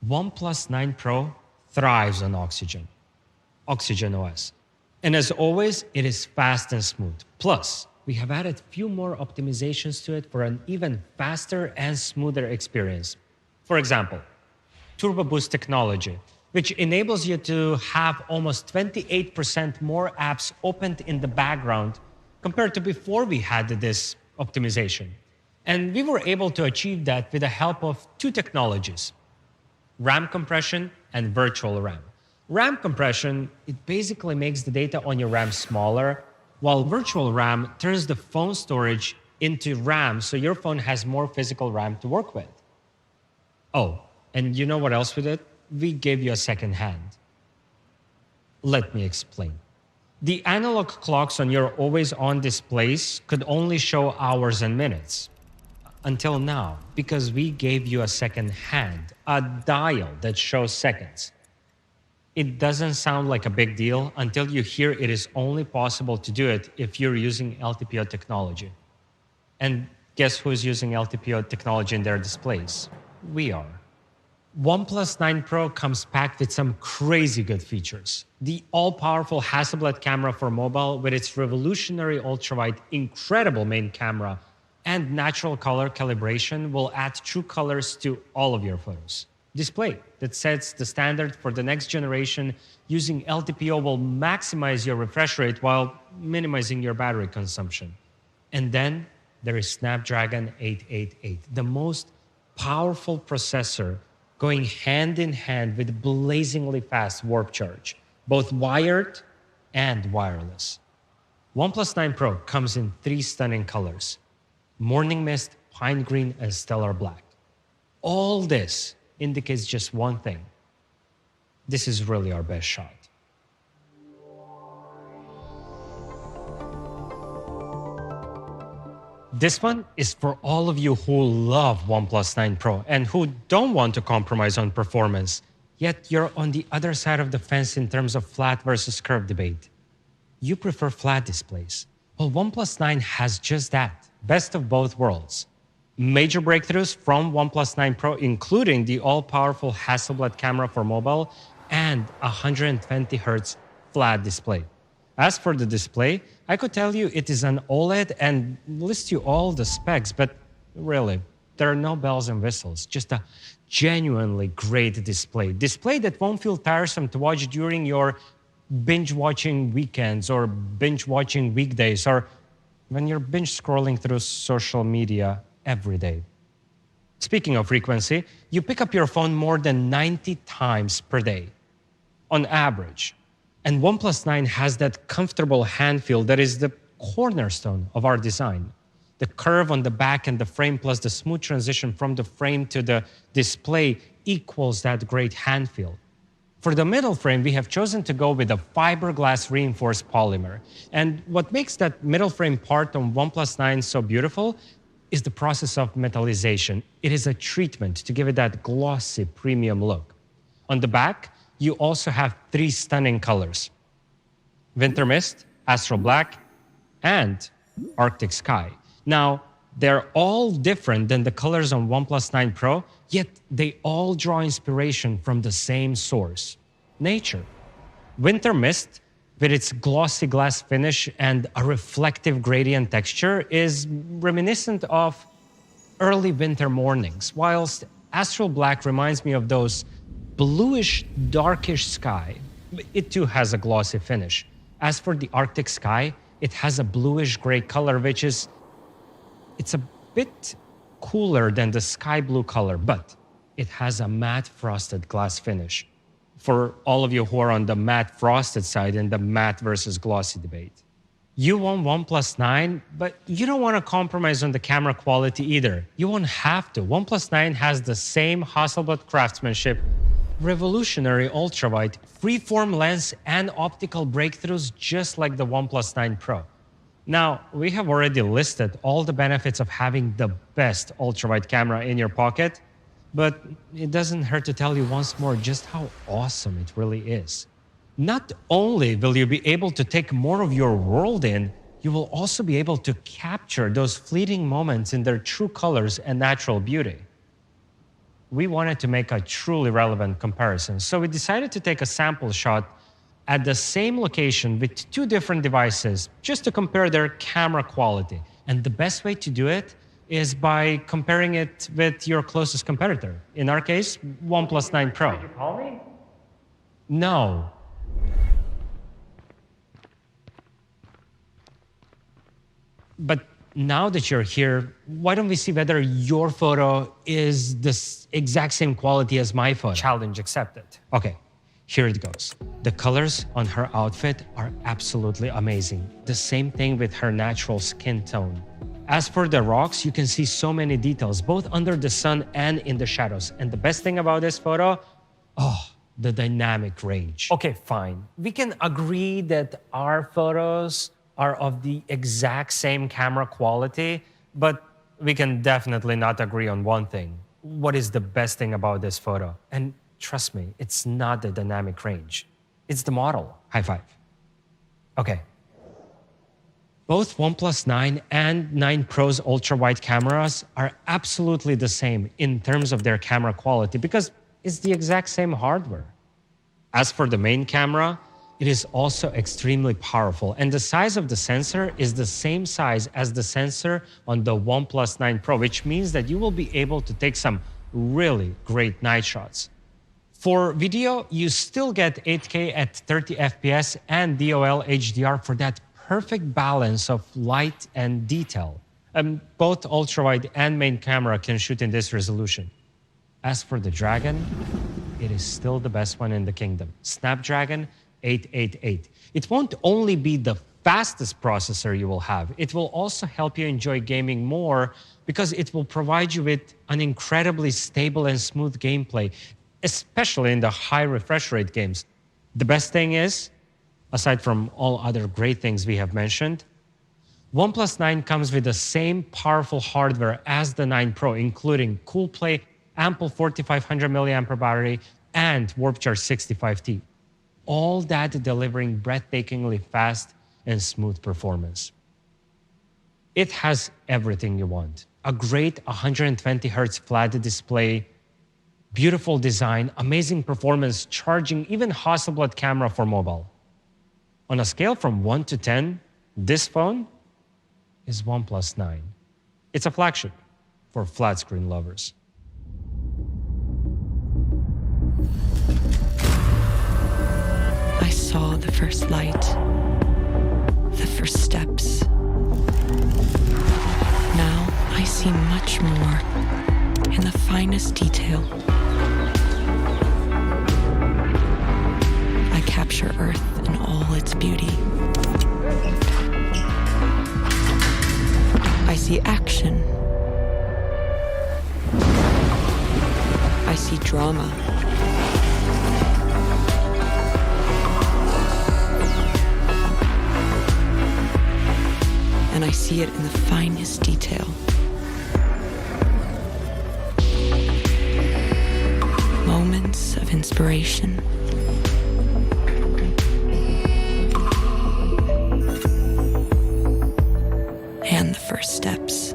OnePlus 9 Pro thrives on Oxygen OS. And as always, it is fast and smooth. Plus, we have added a few more optimizations to it for an even faster and smoother experience. For example, Turbo Boost technology, which enables you to have almost 28% more apps opened in the background compared to before we had this optimization. And we were able to achieve that with the help of 2 technologies, RAM compression and virtual RAM. RAM compression, it basically makes the data on your RAM smaller, while virtual RAM turns the phone storage into RAM so your phone has more physical RAM to work with. Oh, and you know what else we did? We gave you a second hand. Let me explain. The analog clocks on your always-on displays could only show hours and minutes. Until now, because we gave you a second hand, a dial that shows seconds. It doesn't sound like a big deal until you hear it is only possible to do it if you're using LTPO technology. And guess who's using LTPO technology in their displays? We are. OnePlus 9 Pro comes packed with some crazy good features. The all-powerful Hasselblad camera for mobile with its revolutionary ultrawide, incredible main camera, and natural color calibration will add true colors to all of your photos. Display that sets the standard for the next generation using LTPO will maximize your refresh rate while minimizing your battery consumption. And then there is Snapdragon 888, the most powerful processor going hand in hand with blazingly fast Warp Charge, both wired and wireless. OnePlus 9 Pro comes in 3 stunning colors: Morning Mist, Pine Green, and Stellar Black. All this indicates just one thing: this is really our best shot. This one is for all of you who love OnePlus 9 Pro and who don't want to compromise on performance, yet you're on the other side of the fence in terms of flat versus curved debate. You prefer flat displays. Well, OnePlus 9 has just that, best of both worlds. Major breakthroughs from OnePlus 9 Pro, including the all-powerful Hasselblad camera for mobile and a 120Hz flat display. As for the display, I could tell you it is an OLED and list you all the specs, but really, there are no bells and whistles, just a genuinely great display. Display that won't feel tiresome to watch during your binge-watching weekends or binge-watching weekdays, or when you're binge-scrolling through social media every day. Speaking of frequency, you pick up your phone more than 90 times per day, on average. And OnePlus 9 has that comfortable hand feel that is the cornerstone of our design. The curve on the back and the frame plus the smooth transition from the frame to the display equals that great hand feel. For the middle frame, we have chosen to go with a fiberglass reinforced polymer. And what makes that middle frame part on OnePlus 9 so beautiful is the process of metallization. It is a treatment to give it that glossy premium look. On the back, you also have 3 stunning colors: Winter Mist, Astral Black, and Arctic Sky. Now, they're all different than the colors on OnePlus 9 Pro, yet they all draw inspiration from the same source: nature. Winter Mist, with its glossy glass finish and a reflective gradient texture, is reminiscent of early winter mornings, whilst Astral Black reminds me of those bluish, darkish sky. It too has a glossy finish. As for the Arctic Sky, it has a bluish gray color, it's a bit cooler than the sky blue color, but it has a matte frosted glass finish. For all of you who are on the matte frosted side in the matte versus glossy debate. You want OnePlus 9, but you don't want to compromise on the camera quality either. You won't have to. OnePlus 9 has the same Hasselblad craftsmanship, revolutionary ultrawide, freeform lens, and optical breakthroughs just like the OnePlus 9 Pro. Now, we have already listed all the benefits of having the best ultrawide camera in your pocket, but it doesn't hurt to tell you once more just how awesome it really is. Not only will you be able to take more of your world in, you will also be able to capture those fleeting moments in their true colors and natural beauty. We wanted to make a truly relevant comparison, so we decided to take a sample shot at the same location with 2 different devices just to compare their camera quality. And the best way to do it is by comparing it with your closest competitor. In our case, OnePlus 9 Pro. Did you call me? No. But now that you're here, why don't we see whether your photo is the exact same quality as my photo? Challenge accepted. Okay, here it goes. The colors on her outfit are absolutely amazing. The same thing with her natural skin tone. As for the rocks, you can see so many details, both under the sun and in the shadows. And the best thing about this photo, the dynamic range. Okay, fine. We can agree that our photos are of the exact same camera quality, but we can definitely not agree on one thing. What is the best thing about this photo? And trust me, it's not the dynamic range. It's the model. High five. Okay. Both OnePlus 9 and 9 Pro's ultra-wide cameras are absolutely the same in terms of their camera quality because it's the exact same hardware. As for the main camera, it is also extremely powerful, and the size of the sensor is the same size as the sensor on the OnePlus 9 Pro, which means that you will be able to take some really great night shots. For video, you still get 8K at 30 FPS and DOL HDR for that perfect balance of light and detail. Both ultrawide and main camera can shoot in this resolution. As for the Dragon, it is still the best one in the kingdom. Snapdragon 888. It won't only be the fastest processor you will have, it will also help you enjoy gaming more because it will provide you with an incredibly stable and smooth gameplay, especially in the high refresh rate games. The best thing is, aside from all other great things we have mentioned, OnePlus 9 comes with the same powerful hardware as the 9 Pro, including Cool Play, ample 4500 mAh battery, and Warp Charge 65T. All that delivering breathtakingly fast and smooth performance. It has everything you want. A great 120Hz flat display, beautiful design, amazing performance, charging, even Hasselblad camera for mobile. On a scale from 1 to 10, this phone is OnePlus 9. It's a flagship for flat screen lovers. I saw the first light, the first steps. Now I see much more in the finest detail. I capture Earth in all its beauty. I see action. I see drama. And I see it in the finest detail. Moments of inspiration. And the first steps.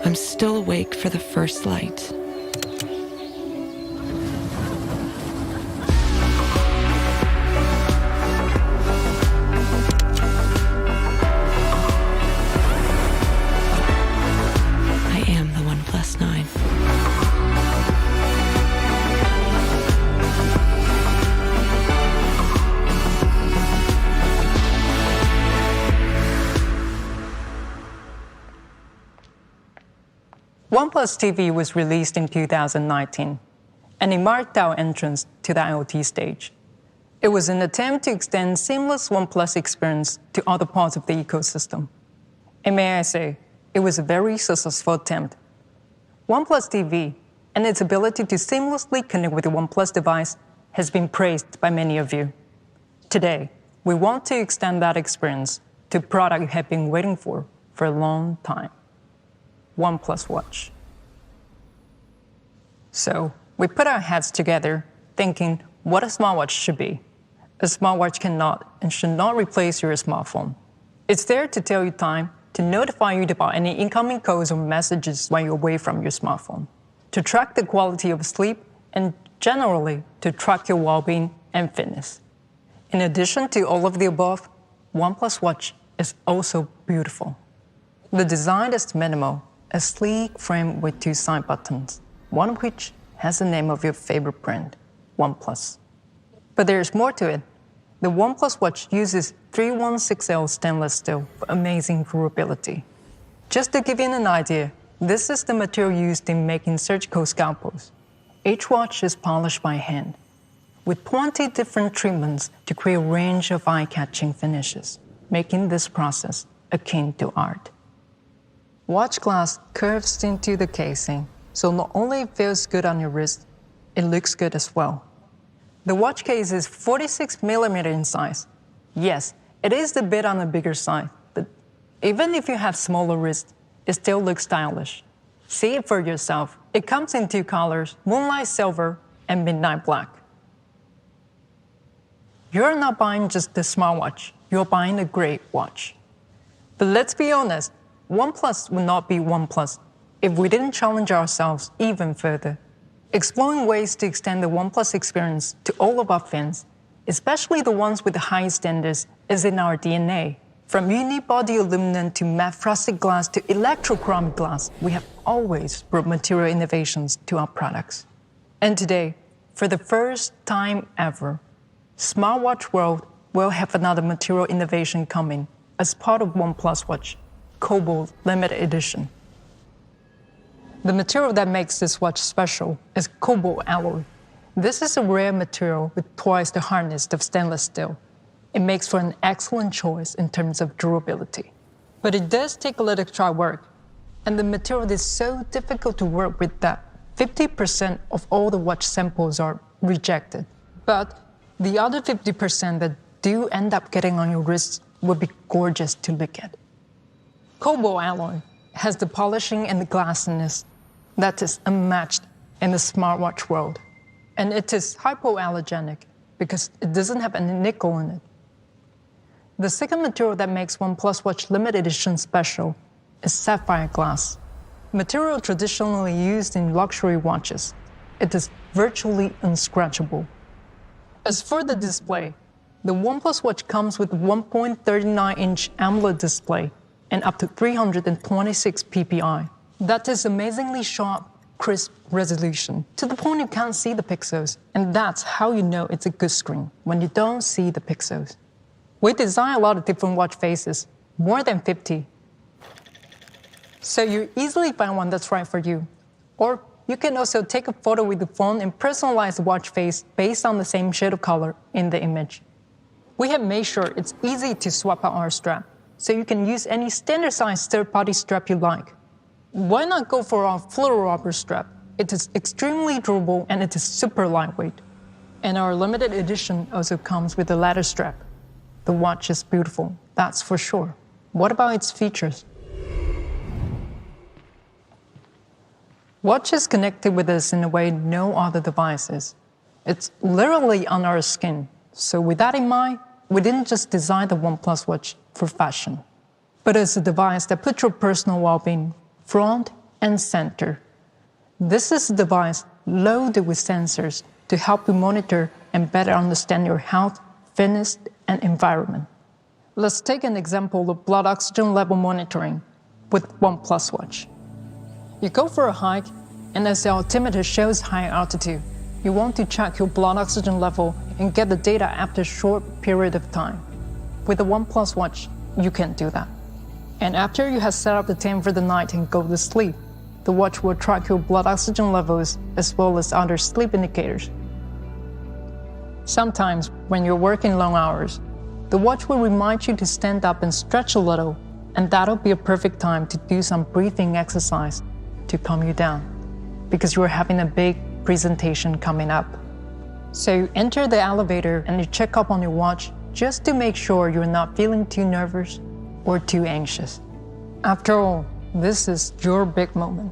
I'm still awake for the first light. I am the OnePlus 9. OnePlus TV was released in 2019, and it marked our entrance to the IoT stage. It was an attempt to extend seamless OnePlus experience to other parts of the ecosystem. And may I say, it was a very successful attempt. OnePlus TV and its ability to seamlessly connect with the OnePlus device has been praised by many of you. Today, we want to extend that experience to a product you have been waiting for a long time. OnePlus Watch. So we put our heads together thinking what a smartwatch should be. A smartwatch cannot and should not replace your smartphone. It's there to tell you time, to notify you about any incoming calls or messages while you're away from your smartphone, to track the quality of sleep, and generally to track your well-being and fitness. In addition to all of the above, OnePlus Watch is also beautiful. The design is minimal, a sleek frame with two side buttons, one of which has the name of your favorite brand, OnePlus. But there's more to it. The OnePlus Watch uses 316L stainless steel for amazing durability. Just to give you an idea, this is the material used in making surgical scalpels. Each watch is polished by hand, with 20 different treatments to create a range of eye-catching finishes, making this process akin to art. Watch glass curves into the casing, so not only it feels good on your wrist, it looks good as well. The watch case is 46mm in size. Yes, it is a bit on the bigger side, but even if you have smaller wrists, it still looks stylish. See it for yourself. It comes in two colors, Moonlight Silver and Midnight Black. You're not buying just a smartwatch, you're buying a great watch. But let's be honest, OnePlus would not be OnePlus if we didn't challenge ourselves even further. Exploring ways to extend the OnePlus experience to all of our fans, especially the ones with the highest standards, is in our DNA. From unibody aluminum to matte frosted glass to electrochromic glass, we have always brought material innovations to our products. And today, for the first time ever, Smartwatch World will have another material innovation coming as part of OnePlus Watch, Cobalt Limited Edition. The material that makes this watch special is cobalt alloy, This is a rare material with twice the hardness of stainless steel. It makes for an excellent choice in terms of durability. But it does take a lot of extra work, and the material is so difficult to work with that 50% of all the watch samples are rejected. But the other 50% that do end up getting on your wrists will be gorgeous to look at. Cobalt alloy has the polishing and the glassiness that is unmatched in the smartwatch world. And it is hypoallergenic because it doesn't have any nickel in it. The second material that makes OnePlus Watch limited edition special is sapphire glass. Material traditionally used in luxury watches, it is virtually unscratchable. As for the display, the OnePlus Watch comes with 1.39-inch AMOLED display and up to 326 ppi. That is amazingly sharp, crisp resolution, to the point you can't see the pixels, and that's how you know it's a good screen, when you don't see the pixels. We design a lot of different watch faces, more than 50. So you easily find one that's right for you. Or you can also take a photo with the phone and personalize the watch face based on the same shade of color in the image. We have made sure it's easy to swap out our strap, so you can use any standard-sized third-party strap you like. Why not go for our fluororubber strap? It is extremely durable and it is super lightweight. And our limited edition also comes with a leather strap. The watch is beautiful, that's for sure. What about its features? Watch is connected with us in a way no other device is. It's literally on our skin. So with that in mind, we didn't just design the OnePlus Watch for fashion, but as a device that puts your personal well-being front and center. This is a device loaded with sensors to help you monitor and better understand your health, fitness, and environment. Let's take an example of blood oxygen level monitoring with OnePlus Watch. You go for a hike, and as the altimeter shows high altitude, you want to check your blood oxygen level and get the data after a short period of time. With the OnePlus Watch, you can do that. And after you have set up the time for the night and go to sleep, the watch will track your blood oxygen levels as well as other sleep indicators. Sometimes, when you're working long hours, the watch will remind you to stand up and stretch a little, and that'll be a perfect time to do some breathing exercise to calm you down, because you're having a big presentation coming up. So you enter the elevator and you check up on your watch just to make sure you're not feeling too nervous or too anxious. After all, this is your big moment.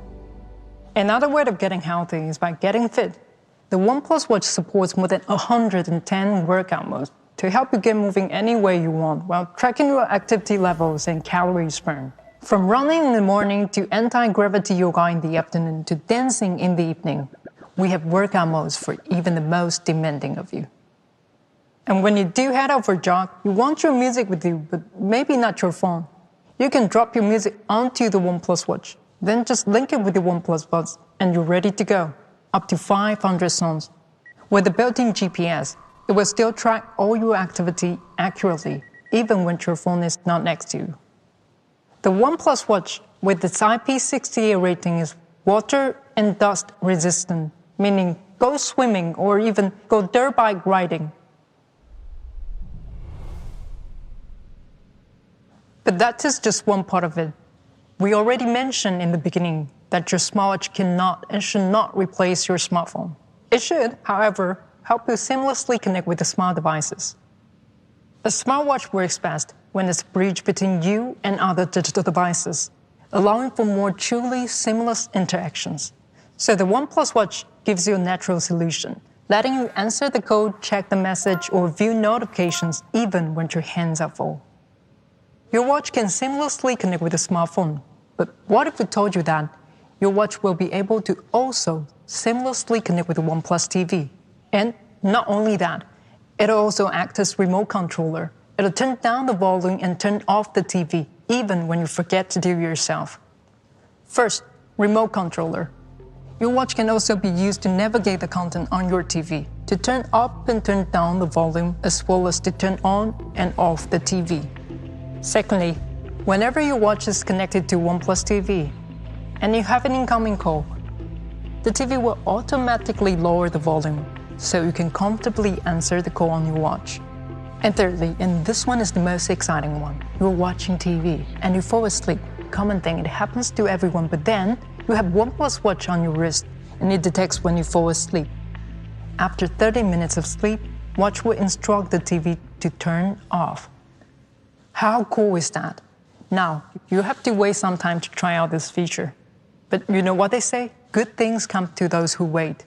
Another way of getting healthy is by getting fit. The OnePlus Watch supports more than 110 workout modes to help you get moving any way you want while tracking your activity levels and calories burned. From running in the morning to anti-gravity yoga in the afternoon to dancing in the evening, we have workout modes for even the most demanding of you. And when you do head out for a jog, you want your music with you, but maybe not your phone. You can drop your music onto the OnePlus Watch, then just link it with the OnePlus Buds, and you're ready to go. Up to 500 songs. With the built-in GPS, it will still track all your activity accurately, even when your phone is not next to you. The OnePlus Watch, with its IP68 rating, is water and dust resistant, meaning go swimming or even go dirt bike riding. But that is just one part of it. We already mentioned in the beginning that your smartwatch cannot and should not replace your smartphone. It should, however, help you seamlessly connect with the smart devices. A smartwatch works best when it's a bridge between you and other digital devices, allowing for more truly seamless interactions. So the OnePlus Watch gives you a natural solution, letting you answer the code, check the message, or view notifications even when your hands are full. Your watch can seamlessly connect with a smartphone, but what if we told you that your watch will be able to also seamlessly connect with the OnePlus TV? And not only that, it'll also act as remote controller. It'll turn down the volume and turn off the TV, even when you forget to do it yourself. First, remote controller. Your watch can also be used to navigate the content on your TV, to turn up and turn down the volume, as well as to turn on and off the TV. Secondly, whenever your watch is connected to OnePlus TV and you have an incoming call, the TV will automatically lower the volume, so you can comfortably answer the call on your watch. And thirdly, and this one is the most exciting one, you're watching TV and you fall asleep. Common thing, it happens to everyone, but then you have OnePlus Watch on your wrist and it detects when you fall asleep. After 30 minutes of sleep, Watch will instruct the TV to turn off. How cool is that? Now, you have to wait some time to try out this feature. But you know what they say? Good things come to those who wait.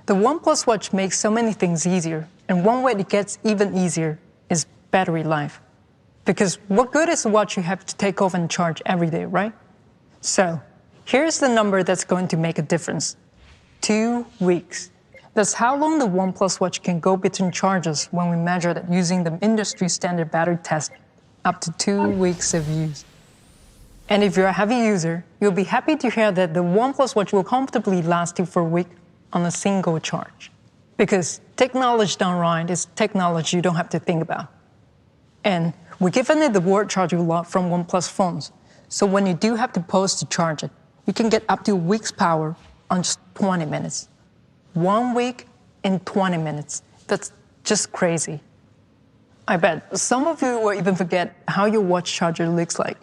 The OnePlus Watch makes so many things easier, and one way it gets even easier is battery life. Because what good is a watch you have to take off and charge every day, right? So, here's the number that's going to make a difference. 2 weeks. That's how long the OnePlus Watch can go between charges when we measure it using the industry standard battery test, up to 2 weeks of use. And if you're a heavy user, you'll be happy to hear that the OnePlus Watch will comfortably last you for a week on a single charge. Because technology done right is technology you don't have to think about. And we're giving it the word charger lot from OnePlus phones. So when you do have to pause to charge it, you can get up to a week's power on just 20 minutes. 1 week in 20 minutes. That's just crazy. I bet some of you will even forget how your watch charger looks like.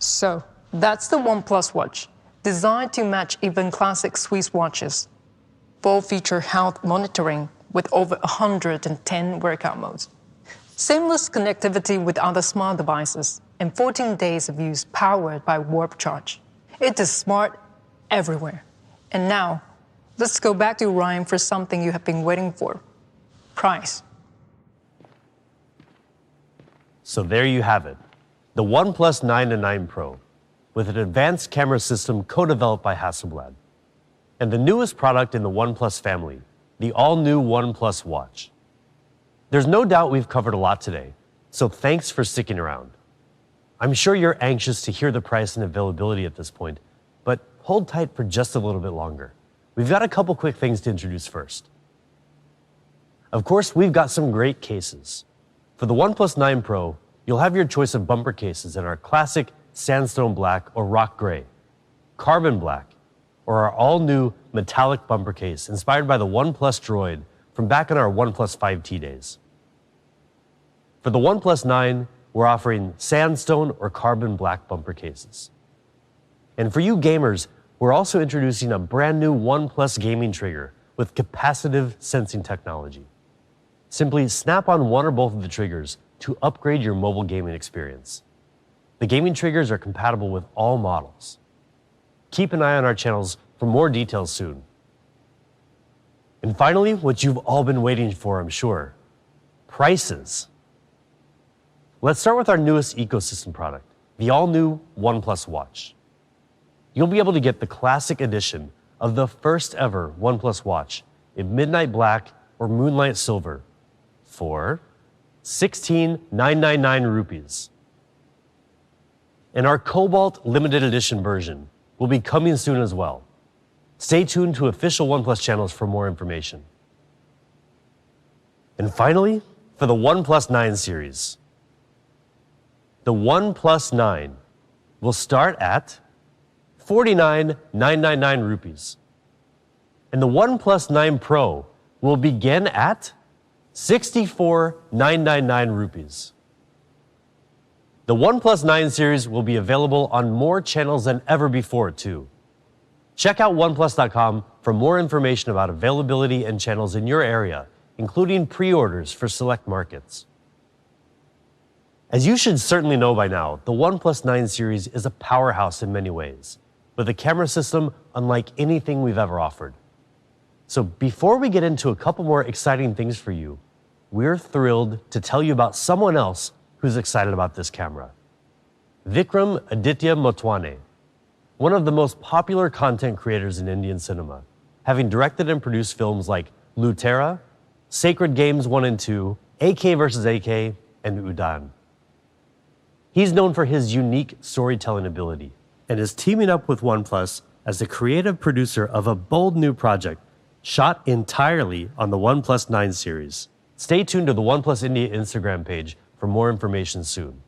So, that's the OnePlus Watch, designed to match even classic Swiss watches. Full-feature health monitoring with over 110 workout modes. Seamless connectivity with other smart devices, and 14 days of use powered by Warp Charge. It is smart everywhere. And now, let's go back to Ryan for something you have been waiting for. Price. So there you have it. The OnePlus 9 and 9 Pro, with an advanced camera system co-developed by Hasselblad. And the newest product in the OnePlus family, the all-new OnePlus Watch. There's no doubt we've covered a lot today, so thanks for sticking around. I'm sure you're anxious to hear the price and availability at this point, but hold tight for just a little bit longer. We've got a couple quick things to introduce first. Of course, we've got some great cases. For the OnePlus 9 Pro, you'll have your choice of bumper cases in our classic sandstone black or rock gray, carbon black, or our all-new metallic bumper case inspired by the OnePlus Droid from back in our OnePlus 5T days. For the OnePlus 9, we're offering sandstone or carbon black bumper cases. And for you gamers, we're also introducing a brand new OnePlus gaming trigger with capacitive sensing technology. Simply snap on one or both of the triggers to upgrade your mobile gaming experience. The gaming triggers are compatible with all models. Keep an eye on our channels for more details soon. And finally, what you've all been waiting for, I'm sure, prices. Let's start with our newest ecosystem product, the all-new OnePlus Watch. You'll be able to get the classic edition of the first ever OnePlus Watch in midnight black or moonlight silver for 16,999 rupees. And our Cobalt limited edition version will be coming soon as well. Stay tuned to official OnePlus channels for more information. And finally, for the OnePlus 9 series. The OnePlus 9 will start at 49,999 rupees. And the OnePlus 9 Pro will begin at 64,999 rupees. The OnePlus 9 series will be available on more channels than ever before, too. Check out OnePlus.com for more information about availability and channels in your area, including pre-orders for select markets. As you should certainly know by now, the OnePlus 9 series is a powerhouse in many ways, with a camera system unlike anything we've ever offered. So before we get into a couple more exciting things for you, we're thrilled to tell you about someone else who's excited about this camera. Vikram Aditya Motwane, one of the most popular content creators in Indian cinema, having directed and produced films like Lutera, Sacred Games 1 and 2, AK vs. AK, and Udan. He's known for his unique storytelling ability and is teaming up with OnePlus as the creative producer of a bold new project shot entirely on the OnePlus 9 series. Stay tuned to the OnePlus India Instagram page for more information soon.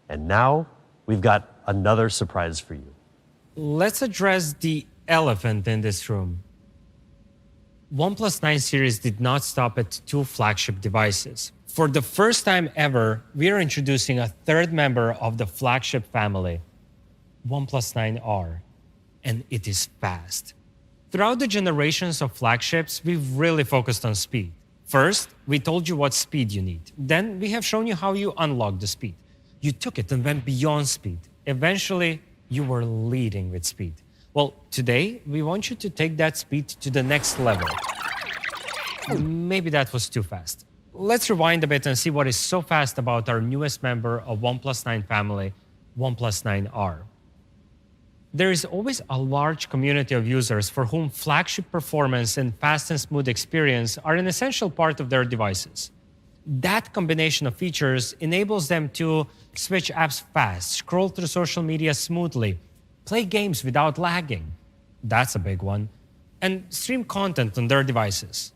And now, we've got another surprise for you. Let's address the elephant in this room. OnePlus 9 series did not stop at 2 flagship devices. For the first time ever, we are introducing a third member of the flagship family, OnePlus 9R, and it is fast. Throughout the generations of flagships, we've really focused on speed. First, we told you what speed you need. Then we have shown you how you unlock the speed. You took it and went beyond speed. Eventually, you were leading with speed. Well, today, we want you to take that speed to the next level. Maybe that was too fast. Let's rewind a bit and see what is so fast about our newest member of OnePlus 9 family, OnePlus 9R. There is always a large community of users for whom flagship performance and fast and smooth experience are an essential part of their devices. That combination of features enables them to switch apps fast, scroll through social media smoothly, play games without lagging. That's a big one. And stream content on their devices.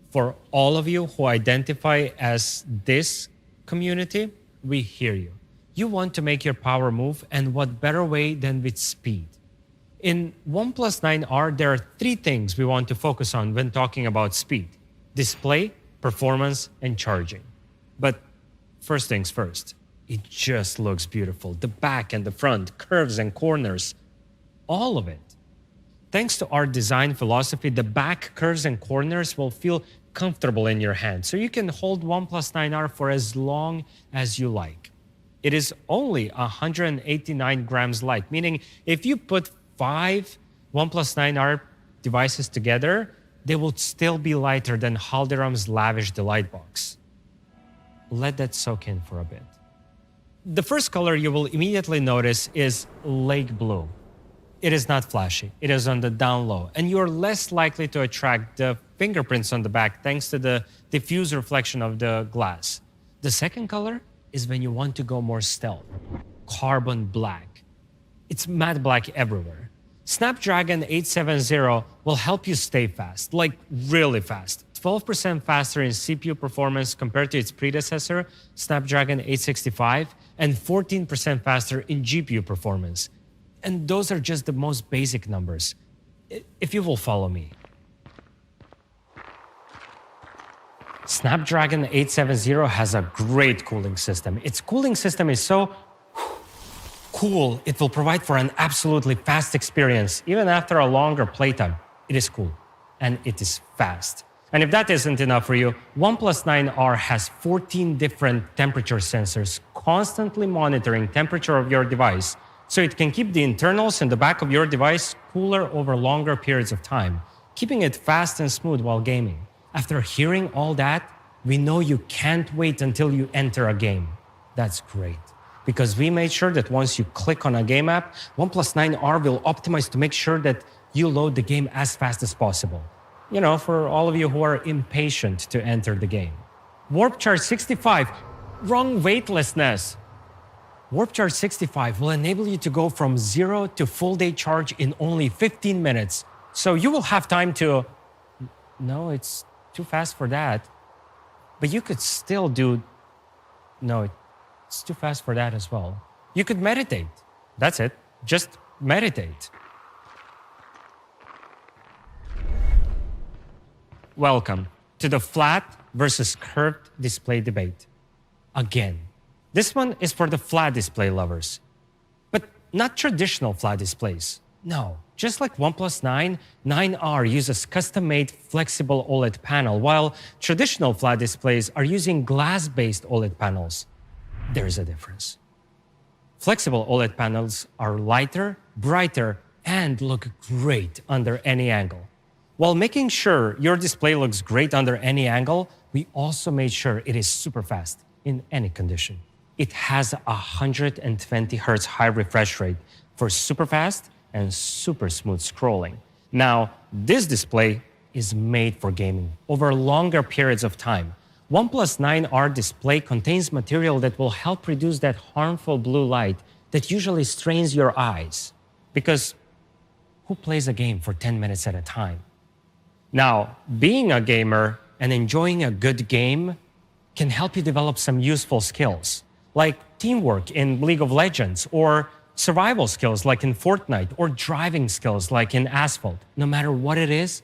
For all of you who identify as this community, we hear you. You want to make your power move, and what better way than with speed? In OnePlus 9R, there are 3 things we want to focus on when talking about speed: display, performance, and charging. But first things first, it just looks beautiful. The back and the front, curves and corners, all of it. Thanks to our design philosophy, the back, curves, and corners will feel comfortable in your hand, so you can hold OnePlus 9R for as long as you like. It is only 189 grams light, meaning if you put 5 OnePlus 9R devices together, they will still be lighter than Haldiram's lavish delight box. Let that soak in for a bit. The first color you will immediately notice is lake blue. It is not flashy. It is on the down low, and you're less likely to attract the fingerprints on the back thanks to the diffuse reflection of the glass. The second color is when you want to go more stealth. Carbon black. It's matte black everywhere. Snapdragon 870 will help you stay fast, like really fast. 12% faster in CPU performance compared to its predecessor, Snapdragon 865, and 14% faster in GPU performance. And those are just the most basic numbers, if you will follow me. Snapdragon 870 has a great cooling system. Its cooling system is so cool, it will provide for an absolutely fast experience, even after a longer playtime. It is cool, and it is fast. And if that isn't enough for you, OnePlus 9R has 14 different temperature sensors constantly monitoring temperature of your device, so it can keep the internals in the back of your device cooler over longer periods of time, keeping it fast and smooth while gaming. After hearing all that, we know you can't wait until you enter a game. That's great, because we made sure that once you click on a game app, OnePlus 9R will optimize to make sure that you load the game as fast as possible. You know, for all of you who are impatient to enter the game. Warp Charge 65, wrong weightlessness. Warp Charge 65 will enable you to go from 0 to full day charge in only 15 minutes. So you will have time to... No, it's too fast for that. But you could still do... No, it's too fast for that as well. You could meditate. That's it. Just meditate. welcome to the flat versus curved display debate. Again, this one is for the flat display lovers, but not traditional flat displays. No, just like OnePlus 9, 9R uses custom-made flexible OLED panel, while traditional flat displays are using glass-based OLED panels. There's a difference. Flexible OLED panels are lighter, brighter, and look great under any angle. While making sure your display looks great under any angle, we also made sure it is super fast in any condition. It has a 120 Hz high refresh rate for super fast and super smooth scrolling. Now, this display is made for gaming over longer periods of time. OnePlus 9R display contains material that will help reduce that harmful blue light that usually strains your eyes. Because who plays a game for 10 minutes at a time? Now, being a gamer and enjoying a good game can help you develop some useful skills, like teamwork in League of Legends, or survival skills like in Fortnite, or driving skills like in Asphalt. No matter what it is,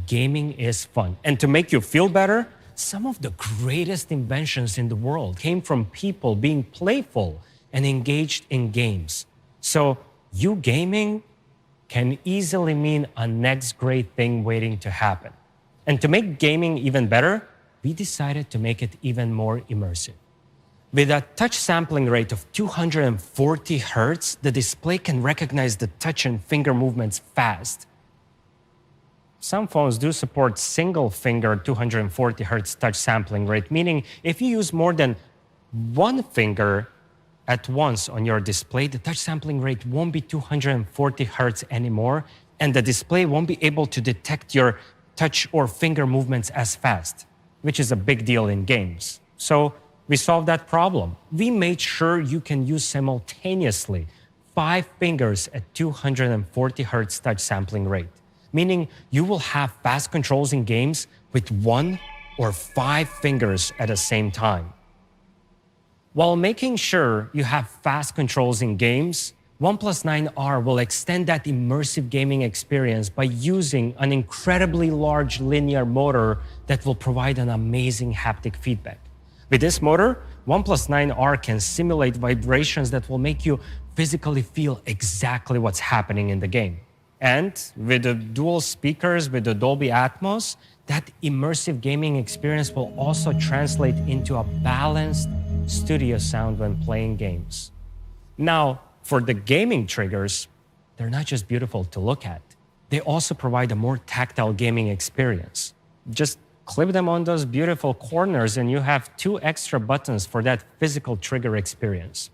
gaming is fun. And to make you feel better, some of the greatest inventions in the world came from people being playful and engaged in games. So you gaming can easily mean a next great thing waiting to happen. And to make gaming even better, we decided to make it even more immersive. With a touch sampling rate of 240 Hz, the display can recognize the touch and finger movements fast. Some phones do support single finger 240 Hz touch sampling rate, meaning if you use more than one finger at once on your display, the touch sampling rate won't be 240 Hz anymore, and the display won't be able to detect your touch or finger movements as fast, which is a big deal in games. So we solved that problem. We made sure you can use simultaneously 5 fingers at 240 Hz touch sampling rate, meaning you will have fast controls in games with 1 or 5 fingers at the same time. While making sure you have fast controls in games, OnePlus 9R will extend that immersive gaming experience by using an incredibly large linear motor that will provide an amazing haptic feedback. With this motor, OnePlus 9R can simulate vibrations that will make you physically feel exactly what's happening in the game. And with the dual speakers with the Dolby Atmos, that immersive gaming experience will also translate into a balanced studio sound when playing games. Now, for the gaming triggers, they're not just beautiful to look at. They also provide a more tactile gaming experience. Just clip them on those beautiful corners and you have 2 extra buttons for that physical trigger experience.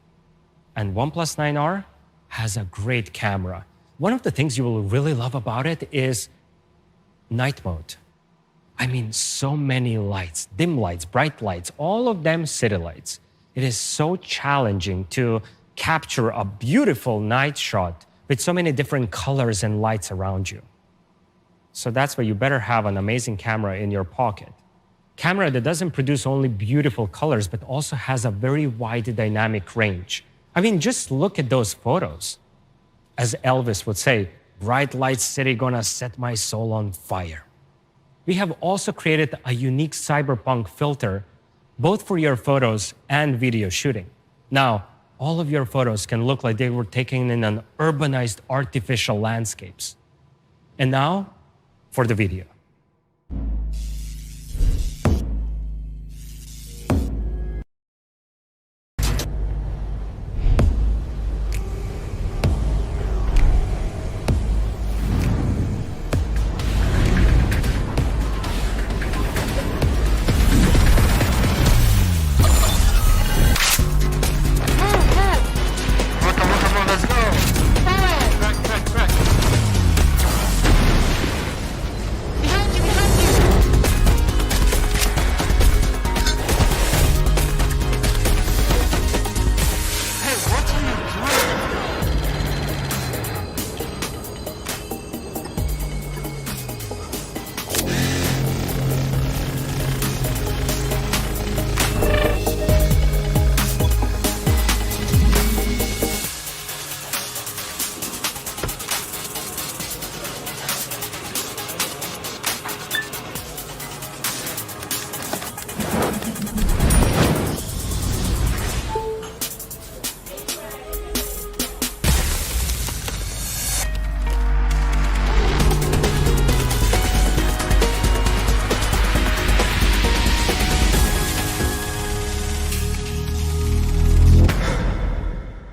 And OnePlus 9R has a great camera. One of the things you will really love about it is night mode. I mean, so many lights, dim lights, bright lights, all of them city lights. It is so challenging to capture a beautiful night shot with so many different colors and lights around you. So that's why you better have an amazing camera in your pocket. Camera that doesn't produce only beautiful colors, but also has a very wide dynamic range. I mean, just look at those photos. As Elvis would say, bright light city gonna set my soul on fire. We have also created a unique cyberpunk filter, both for your photos and video shooting. Now, all of your photos can look like they were taken in an urbanized artificial landscapes. And now, for the video. Let's go!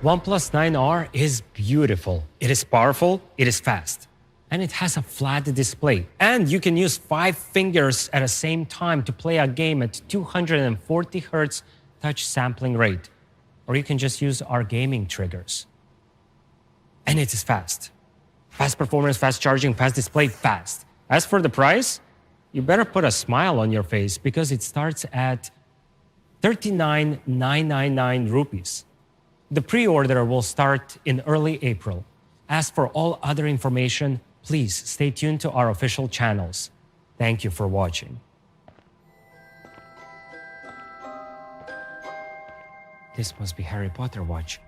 OnePlus 9R is beautiful. It is powerful, it is fast, and it has a flat display. And you can use 5 fingers at the same time to play a game at 240 Hz touch sampling rate. Or you can just use our gaming triggers. And it is fast. Fast performance, fast charging, fast display, fast. As for the price, you better put a smile on your face because it starts at 39,999 rupees. The pre-order will start in early April. As for all other information, please stay tuned to our official channels. Thank you for watching. This must be Harry Potter watch.